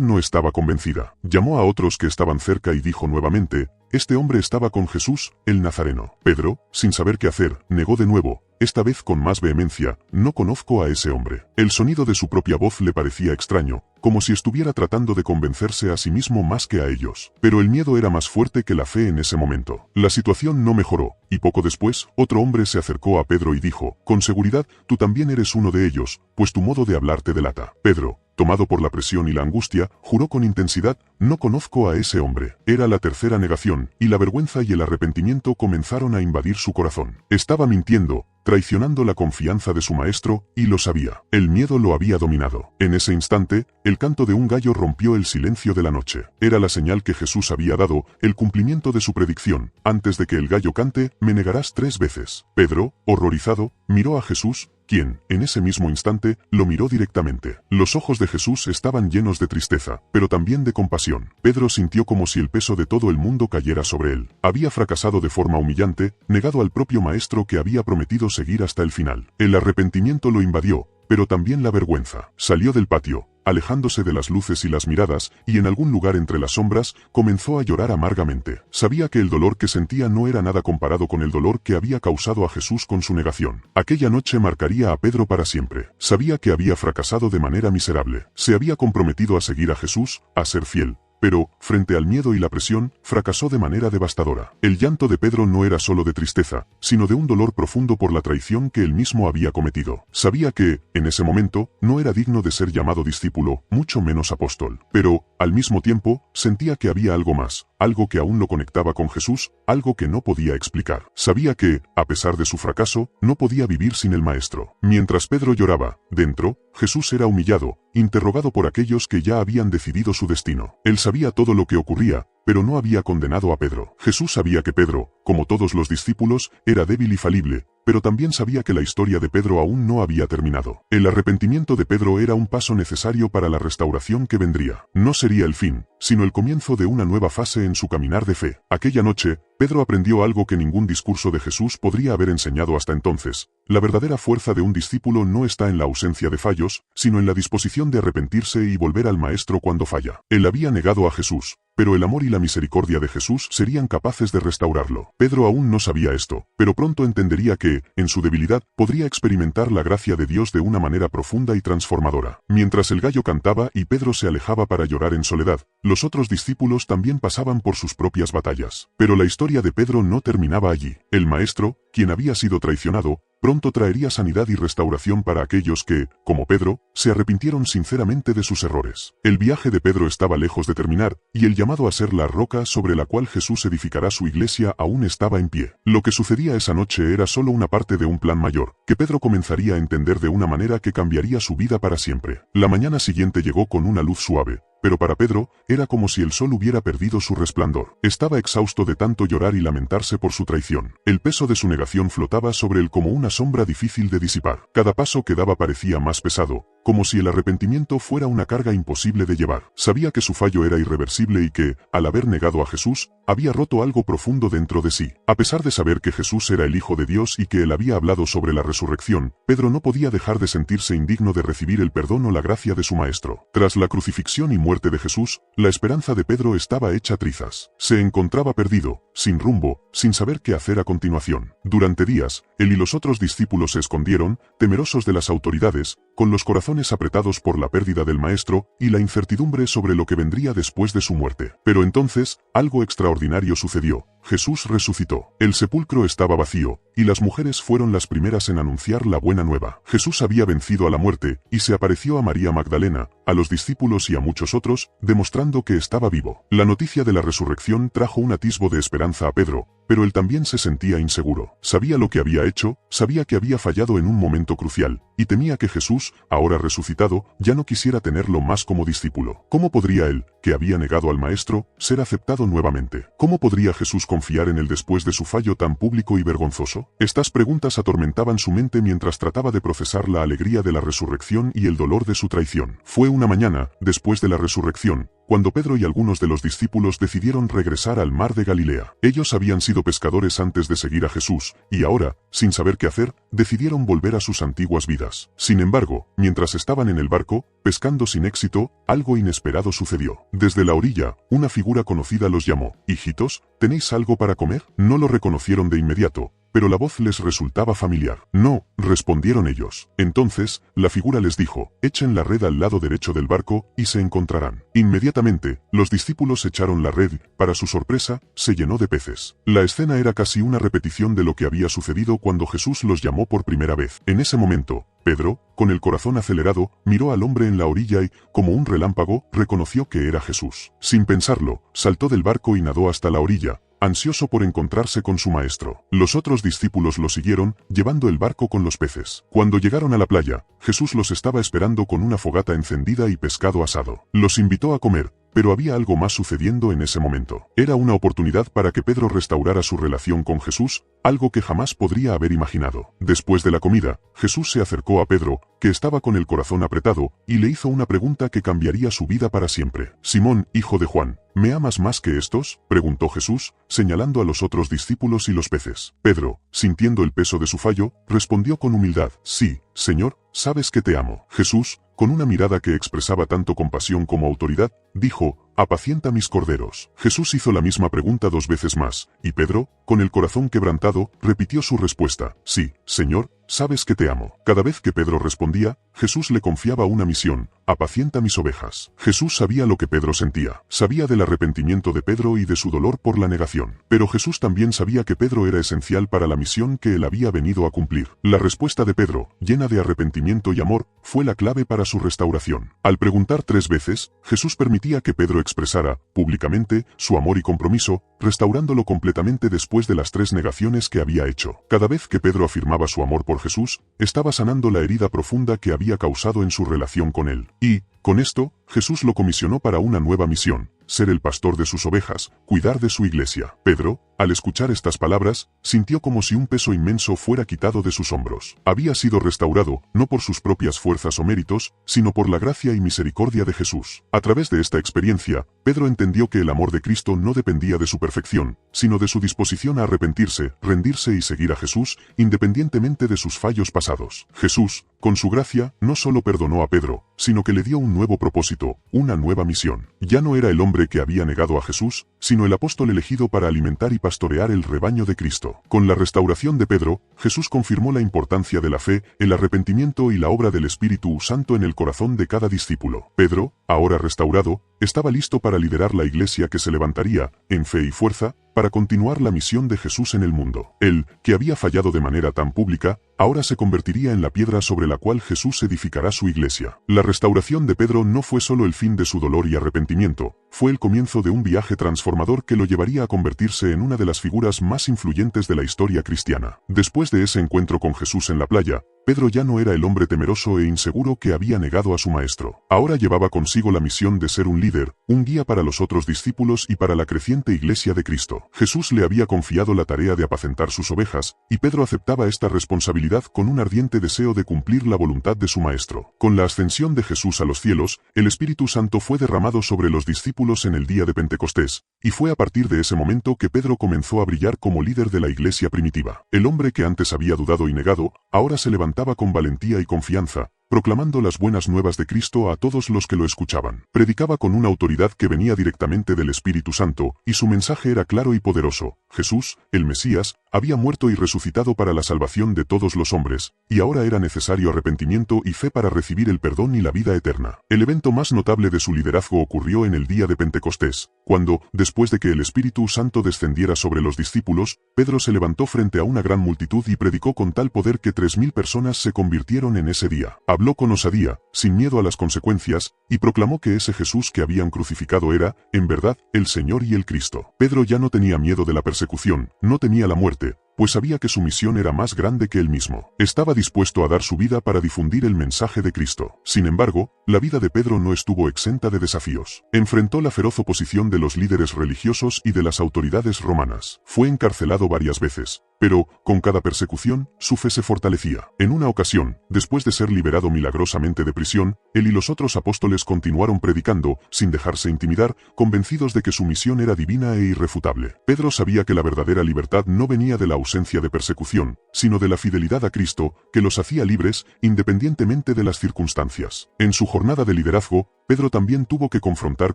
A: no estaba convencida. Llamó a otros que estaban cerca y dijo nuevamente: «Este hombre estaba con Jesús, el Nazareno». Pedro, sin saber qué hacer, negó de nuevo, esta vez con más vehemencia: «No conozco a ese hombre». El sonido de su propia voz le parecía extraño, como si estuviera tratando de convencerse a sí mismo más que a ellos. Pero el miedo era más fuerte que la fe en ese momento. La situación no mejoró, y poco después, otro hombre se acercó a Pedro y dijo: «Con seguridad, tú también eres uno de ellos, pues tu modo de hablar te delata». Pedro, tomado por la presión y la angustia, juró con intensidad: «No conozco a ese hombre». Era la tercera negación, y la vergüenza y el arrepentimiento comenzaron a invadir su corazón. Estaba mintiendo, traicionando la confianza de su maestro, y lo sabía. El miedo lo había dominado. En ese instante, el canto de un gallo rompió el silencio de la noche. Era la señal que Jesús había dado, el cumplimiento de su predicción: «Antes de que el gallo cante, me negarás 3 veces». Pedro, horrorizado, miró a Jesús, quien, en ese mismo instante, lo miró directamente. Los ojos de Jesús estaban llenos de tristeza, pero también de compasión. Pedro sintió como si el peso de todo el mundo cayera sobre él. Había fracasado de forma humillante, negado al propio maestro que había prometido seguir hasta el final. El arrepentimiento lo invadió, pero también la vergüenza. Salió del patio, alejándose de las luces y las miradas, y en algún lugar entre las sombras, comenzó a llorar amargamente. Sabía que el dolor que sentía no era nada comparado con el dolor que había causado a Jesús con su negación. Aquella noche marcaría a Pedro para siempre. Sabía que había fracasado de manera miserable. Se había comprometido a seguir a Jesús, a ser fiel. Pero, frente al miedo y la presión, fracasó de manera devastadora. El llanto de Pedro no era solo de tristeza, sino de un dolor profundo por la traición que él mismo había cometido. Sabía que, en ese momento, no era digno de ser llamado discípulo, mucho menos apóstol. Pero, al mismo tiempo, sentía que había algo más, algo que aún lo conectaba con Jesús, algo que no podía explicar. Sabía que, a pesar de su fracaso, no podía vivir sin el Maestro. Mientras Pedro lloraba, dentro, Jesús era humillado, interrogado por aquellos que ya habían decidido su destino. Él sabía todo lo que ocurría, pero no había condenado a Pedro. Jesús sabía que Pedro, como todos los discípulos, era débil y falible, pero también sabía que la historia de Pedro aún no había terminado. El arrepentimiento de Pedro era un paso necesario para la restauración que vendría. No sería el fin, sino el comienzo de una nueva fase en su caminar de fe. Aquella noche, Pedro aprendió algo que ningún discurso de Jesús podría haber enseñado hasta entonces. La verdadera fuerza de un discípulo no está en la ausencia de fallos, sino en la disposición de arrepentirse y volver al Maestro cuando falla. Él había negado a Jesús, pero el amor y la misericordia de Jesús serían capaces de restaurarlo. Pedro aún no sabía esto, pero pronto entendería que, en su debilidad, podría experimentar la gracia de Dios de una manera profunda y transformadora. Mientras el gallo cantaba y Pedro se alejaba para llorar en soledad, los otros discípulos también pasaban por sus propias batallas. Pero la historia de Pedro no terminaba allí. El Maestro, quien había sido traicionado, pronto traería sanidad y restauración para aquellos que, como Pedro, se arrepintieron sinceramente de sus errores. El viaje de Pedro estaba lejos de terminar, y el llamado a ser la roca sobre la cual Jesús edificará su iglesia aún estaba en pie. Lo que sucedía esa noche era solo una parte de un plan mayor, que Pedro comenzaría a entender de una manera que cambiaría su vida para siempre. La mañana siguiente llegó con una luz suave, pero para Pedro, era como si el sol hubiera perdido su resplandor. Estaba exhausto de tanto llorar y lamentarse por su traición. El peso de su negación flotaba sobre él como una sombra difícil de disipar. Cada paso que daba parecía más pesado, como si el arrepentimiento fuera una carga imposible de llevar. Sabía que su fallo era irreversible y que, al haber negado a Jesús, había roto algo profundo dentro de sí. A pesar de saber que Jesús era el Hijo de Dios y que él había hablado sobre la resurrección, Pedro no podía dejar de sentirse indigno de recibir el perdón o la gracia de su Maestro. Tras la crucifixión y muerte de Jesús, la esperanza de Pedro estaba hecha trizas. Se encontraba perdido, sin rumbo, sin saber qué hacer a continuación. Durante días, él y los otros discípulos se escondieron, temerosos de las autoridades, con los corazones apretados por la pérdida del Maestro y la incertidumbre sobre lo que vendría después de su muerte. Pero entonces, algo extraordinario sucedió. Jesús resucitó. El sepulcro estaba vacío, y las mujeres fueron las primeras en anunciar la buena nueva. Jesús había vencido a la muerte, y se apareció a María Magdalena, a los discípulos y a muchos otros, demostrando que estaba vivo. La noticia de la resurrección trajo un atisbo de esperanza a Pedro, pero él también se sentía inseguro. Sabía lo que había hecho, sabía que había fallado en un momento crucial, y temía que Jesús, ahora resucitado, ya no quisiera tenerlo más como discípulo. ¿Cómo podría él, que había negado al Maestro, ser aceptado nuevamente? ¿Cómo podría Jesús confiar en él después de su fallo tan público y vergonzoso? Estas preguntas atormentaban su mente mientras trataba de procesar la alegría de la resurrección y el dolor de su traición. Fue una mañana, después de la resurrección, cuando Pedro y algunos de los discípulos decidieron regresar al mar de Galilea. Ellos habían sido pescadores antes de seguir a Jesús, y ahora, sin saber qué hacer, decidieron volver a sus antiguas vidas. Sin embargo, mientras estaban en el barco, pescando sin éxito, algo inesperado sucedió. Desde la orilla, una figura conocida los llamó: «Hijitos, ¿tenéis algo para comer?». No lo reconocieron de inmediato, pero la voz les resultaba familiar. «No», respondieron ellos. Entonces, la figura les dijo: «Echen la red al lado derecho del barco, y se encontrarán». Inmediatamente, los discípulos echaron la red, para su sorpresa, se llenó de peces. La escena era casi una repetición de lo que había sucedido cuando Jesús los llamó por primera vez. En ese momento, Pedro, con el corazón acelerado, miró al hombre en la orilla y, como un relámpago, reconoció que era Jesús. Sin pensarlo, saltó del barco y nadó hasta la orilla, ansioso por encontrarse con su maestro. Los otros discípulos lo siguieron, llevando el barco con los peces. Cuando llegaron a la playa, Jesús los estaba esperando con una fogata encendida y pescado asado. Los invitó a comer, pero había algo más sucediendo en ese momento. Era una oportunidad para que Pedro restaurara su relación con Jesús, algo que jamás podría haber imaginado. Después de la comida, Jesús se acercó a Pedro, que estaba con el corazón apretado, y le hizo una pregunta que cambiaría su vida para siempre. «Simón, hijo de Juan, ¿me amas más que estos?», preguntó Jesús, señalando a los otros discípulos y los peces. Pedro, sintiendo el peso de su fallo, respondió con humildad: «Sí, Señor, sabes que te amo». Jesús, con una mirada que expresaba tanto compasión como autoridad, dijo: «Apacienta mis corderos». Jesús hizo la misma pregunta 2 veces más, y Pedro, con el corazón quebrantado, repitió su respuesta: «Sí, Señor, sabes que te amo». Cada vez que Pedro respondía, Jesús le confiaba una misión: «Apacienta mis ovejas». Jesús sabía lo que Pedro sentía, sabía del arrepentimiento de Pedro y de su dolor por la negación. Pero Jesús también sabía que Pedro era esencial para la misión que él había venido a cumplir. La respuesta de Pedro, llena de arrepentimiento y amor, fue la clave para su restauración. Al preguntar 3 veces, Jesús permitía que Pedro expresara, públicamente, su amor y compromiso, restaurándolo completamente después de las 3 negaciones que había hecho. Cada vez que Pedro afirmaba su amor por Jesús, estaba sanando la herida profunda que había causado en su relación con él. Y, con esto, Jesús lo comisionó para una nueva misión: ser el pastor de sus ovejas, cuidar de su iglesia. Pedro, al escuchar estas palabras, sintió como si un peso inmenso fuera quitado de sus hombros. Había sido restaurado, no por sus propias fuerzas o méritos, sino por la gracia y misericordia de Jesús. A través de esta experiencia, Pedro entendió que el amor de Cristo no dependía de su perfección, sino de su disposición a arrepentirse, rendirse y seguir a Jesús, independientemente de sus fallos pasados. Jesús, con su gracia, no solo perdonó a Pedro, sino que le dio un nuevo propósito, una nueva misión. Ya no era el hombre que había negado a Jesús, sino el apóstol elegido para alimentar y pastorear el rebaño de Cristo. Con la restauración de Pedro, Jesús confirmó la importancia de la fe, el arrepentimiento y la obra del Espíritu Santo en el corazón de cada discípulo. Pedro, ahora restaurado, estaba listo para liderar la iglesia que se levantaría, en fe y fuerza, para continuar la misión de Jesús en el mundo. Él, que había fallado de manera tan pública, ahora se convertiría en la piedra sobre la cual Jesús edificará su iglesia. La restauración de Pedro no fue solo el fin de su dolor y arrepentimiento, fue el comienzo de un viaje transformador que lo llevaría a convertirse en una de las figuras más influyentes de la historia cristiana. Después de ese encuentro con Jesús en la playa, Pedro ya no era el hombre temeroso e inseguro que había negado a su maestro. Ahora llevaba consigo la misión de ser un líder, un guía para los otros discípulos y para la creciente iglesia de Cristo. Jesús le había confiado la tarea de apacentar sus ovejas, y Pedro aceptaba esta responsabilidad con un ardiente deseo de cumplir la voluntad de su maestro. Con la ascensión de Jesús a los cielos, el Espíritu Santo fue derramado sobre los discípulos en el día de Pentecostés, y fue a partir de ese momento que Pedro comenzó a brillar como líder de la iglesia primitiva. El hombre que antes había dudado y negado, ahora se levantaba con valentía y confianza, proclamando las buenas nuevas de Cristo a todos los que lo escuchaban. Predicaba con una autoridad que venía directamente del Espíritu Santo, y su mensaje era claro y poderoso: Jesús, el Mesías, había muerto y resucitado para la salvación de todos los hombres, y ahora era necesario arrepentimiento y fe para recibir el perdón y la vida eterna. El evento más notable de su liderazgo ocurrió en el día de Pentecostés, cuando, después de que el Espíritu Santo descendiera sobre los discípulos, Pedro se levantó frente a una gran multitud y predicó con tal poder que 3000 personas se convirtieron en ese día. Habló con osadía, sin miedo a las consecuencias, y proclamó que ese Jesús que habían crucificado era, en verdad, el Señor y el Cristo. Pedro ya no tenía miedo de la persecución, no temía la muerte, pues sabía que su misión era más grande que él mismo. Estaba dispuesto a dar su vida para difundir el mensaje de Cristo. Sin embargo, la vida de Pedro no estuvo exenta de desafíos. Enfrentó la feroz oposición de los líderes religiosos y de las autoridades romanas. Fue encarcelado varias veces, pero, con cada persecución, su fe se fortalecía. En una ocasión, después de ser liberado milagrosamente de prisión, él y los otros apóstoles continuaron predicando, sin dejarse intimidar, convencidos de que su misión era divina e irrefutable. Pedro sabía que la verdadera libertad no venía de la ausencia de persecución, sino de la fidelidad a Cristo, que los hacía libres, independientemente de las circunstancias. En su jornada de liderazgo, Pedro también tuvo que confrontar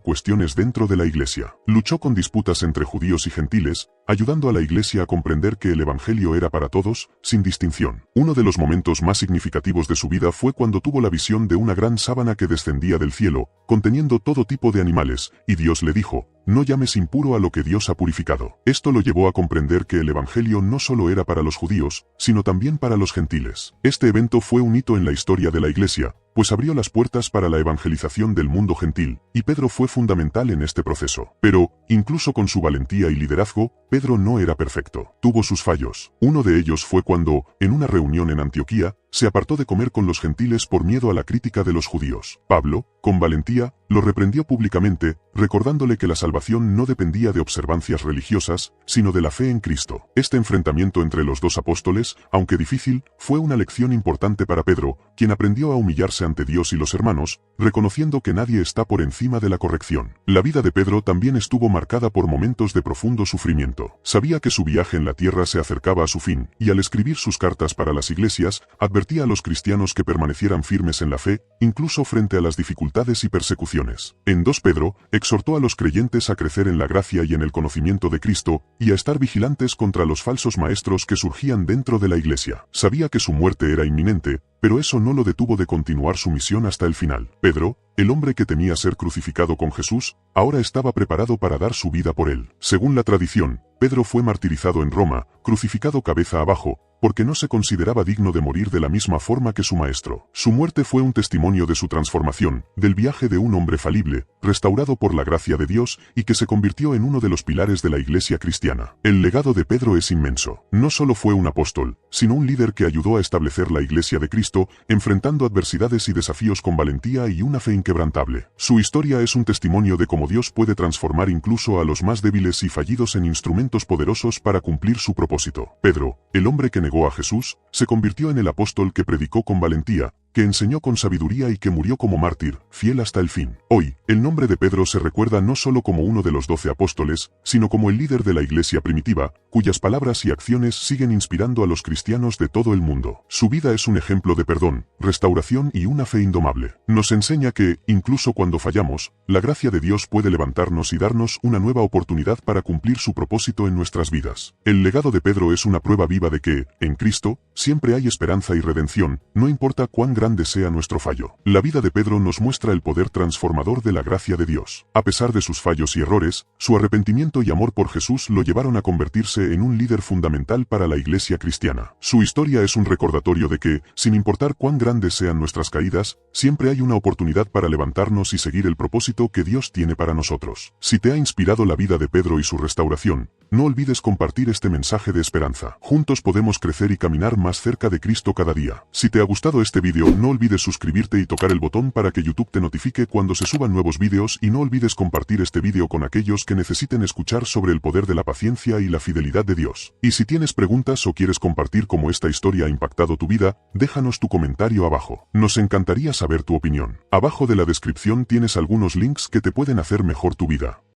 A: cuestiones dentro de la iglesia. Luchó con disputas entre judíos y gentiles, ayudando a la iglesia a comprender que el evangelio era para todos, sin distinción. Uno de los momentos más significativos de su vida fue cuando tuvo la visión de una gran sábana que descendía del cielo, conteniendo todo tipo de animales, y Dios le dijo: no llames impuro a lo que Dios ha purificado. Esto lo llevó a comprender que el evangelio no solo era para los judíos, sino también para los gentiles. Este evento fue un hito en la historia de la iglesia, pues abrió las puertas para la evangelización del mundo gentil, y Pedro fue fundamental en este proceso. Pero, incluso con su valentía y liderazgo, Pedro no era perfecto. Tuvo sus fallos. Uno de ellos fue cuando, en una reunión en Antioquía, se apartó de comer con los gentiles por miedo a la crítica de los judíos. Pablo, con valentía, lo reprendió públicamente, recordándole que la salvación no dependía de observancias religiosas, sino de la fe en Cristo. Este enfrentamiento entre los dos apóstoles, aunque difícil, fue una lección importante para Pedro, quien aprendió a humillarse ante Dios y los hermanos, reconociendo que nadie está por encima de la corrección. La vida de Pedro también estuvo marcada por momentos de profundo sufrimiento. Sabía que su viaje en la tierra se acercaba a su fin, y al escribir sus cartas para las iglesias, advertía a los cristianos que permanecieran firmes en la fe, incluso frente a las dificultades y persecuciones. En 2 Pedro, exhortó a los creyentes a crecer en la gracia y en el conocimiento de Cristo, y a estar vigilantes contra los falsos maestros que surgían dentro de la iglesia. Sabía que su muerte era inminente, pero eso no lo detuvo de continuar su misión hasta el final. Pedro, el hombre que temía ser crucificado con Jesús, ahora estaba preparado para dar su vida por él. Según la tradición, Pedro fue martirizado en Roma, crucificado cabeza abajo, porque no se consideraba digno de morir de la misma forma que su maestro. Su muerte fue un testimonio de su transformación, del viaje de un hombre falible, restaurado por la gracia de Dios y que se convirtió en uno de los pilares de la iglesia cristiana. El legado de Pedro es inmenso. No solo fue un apóstol, sino un líder que ayudó a establecer la iglesia de Cristo, enfrentando adversidades y desafíos con valentía y una fe inquebrantable. Su historia es un testimonio de cómo Dios puede transformar incluso a los más débiles y fallidos en instrumentos poderosos para cumplir su propósito. Pedro, el hombre que negó a Jesús, se convirtió en el apóstol que predicó con valentía, que enseñó con sabiduría y que murió como mártir, fiel hasta el fin. Hoy, el nombre de Pedro se recuerda no solo como uno de los 12 apóstoles, sino como el líder de la iglesia primitiva, cuyas palabras y acciones siguen inspirando a los cristianos de todo el mundo. Su vida es un ejemplo de perdón, restauración y una fe indomable. Nos enseña que, incluso cuando fallamos, la gracia de Dios puede levantarnos y darnos una nueva oportunidad para cumplir su propósito en nuestras vidas. El legado de Pedro es una prueba viva de que, en Cristo, siempre hay esperanza y redención, no importa cuán grande sea nuestro fallo. La vida de Pedro nos muestra el poder transformador de la gracia de Dios. A pesar de sus fallos y errores, su arrepentimiento y amor por Jesús lo llevaron a convertirse en un líder fundamental para la iglesia cristiana. Su historia es un recordatorio de que, sin importar cuán grandes sean nuestras caídas, siempre hay una oportunidad para levantarnos y seguir el propósito que Dios tiene para nosotros. Si te ha inspirado la vida de Pedro y su restauración, no olvides compartir este mensaje de esperanza. Juntos podemos crecer y caminar más cerca de Cristo cada día. Si te ha gustado este video, no olvides suscribirte y tocar el botón para que YouTube te notifique cuando se suban nuevos videos, y no olvides compartir este video con aquellos que necesiten escuchar sobre el poder de la paciencia y la fidelidad de Dios. Y si tienes preguntas o quieres compartir cómo esta historia ha impactado tu vida, déjanos tu comentario abajo. Nos encantaría saber tu opinión. Abajo de la descripción tienes algunos links que te pueden hacer mejor tu vida.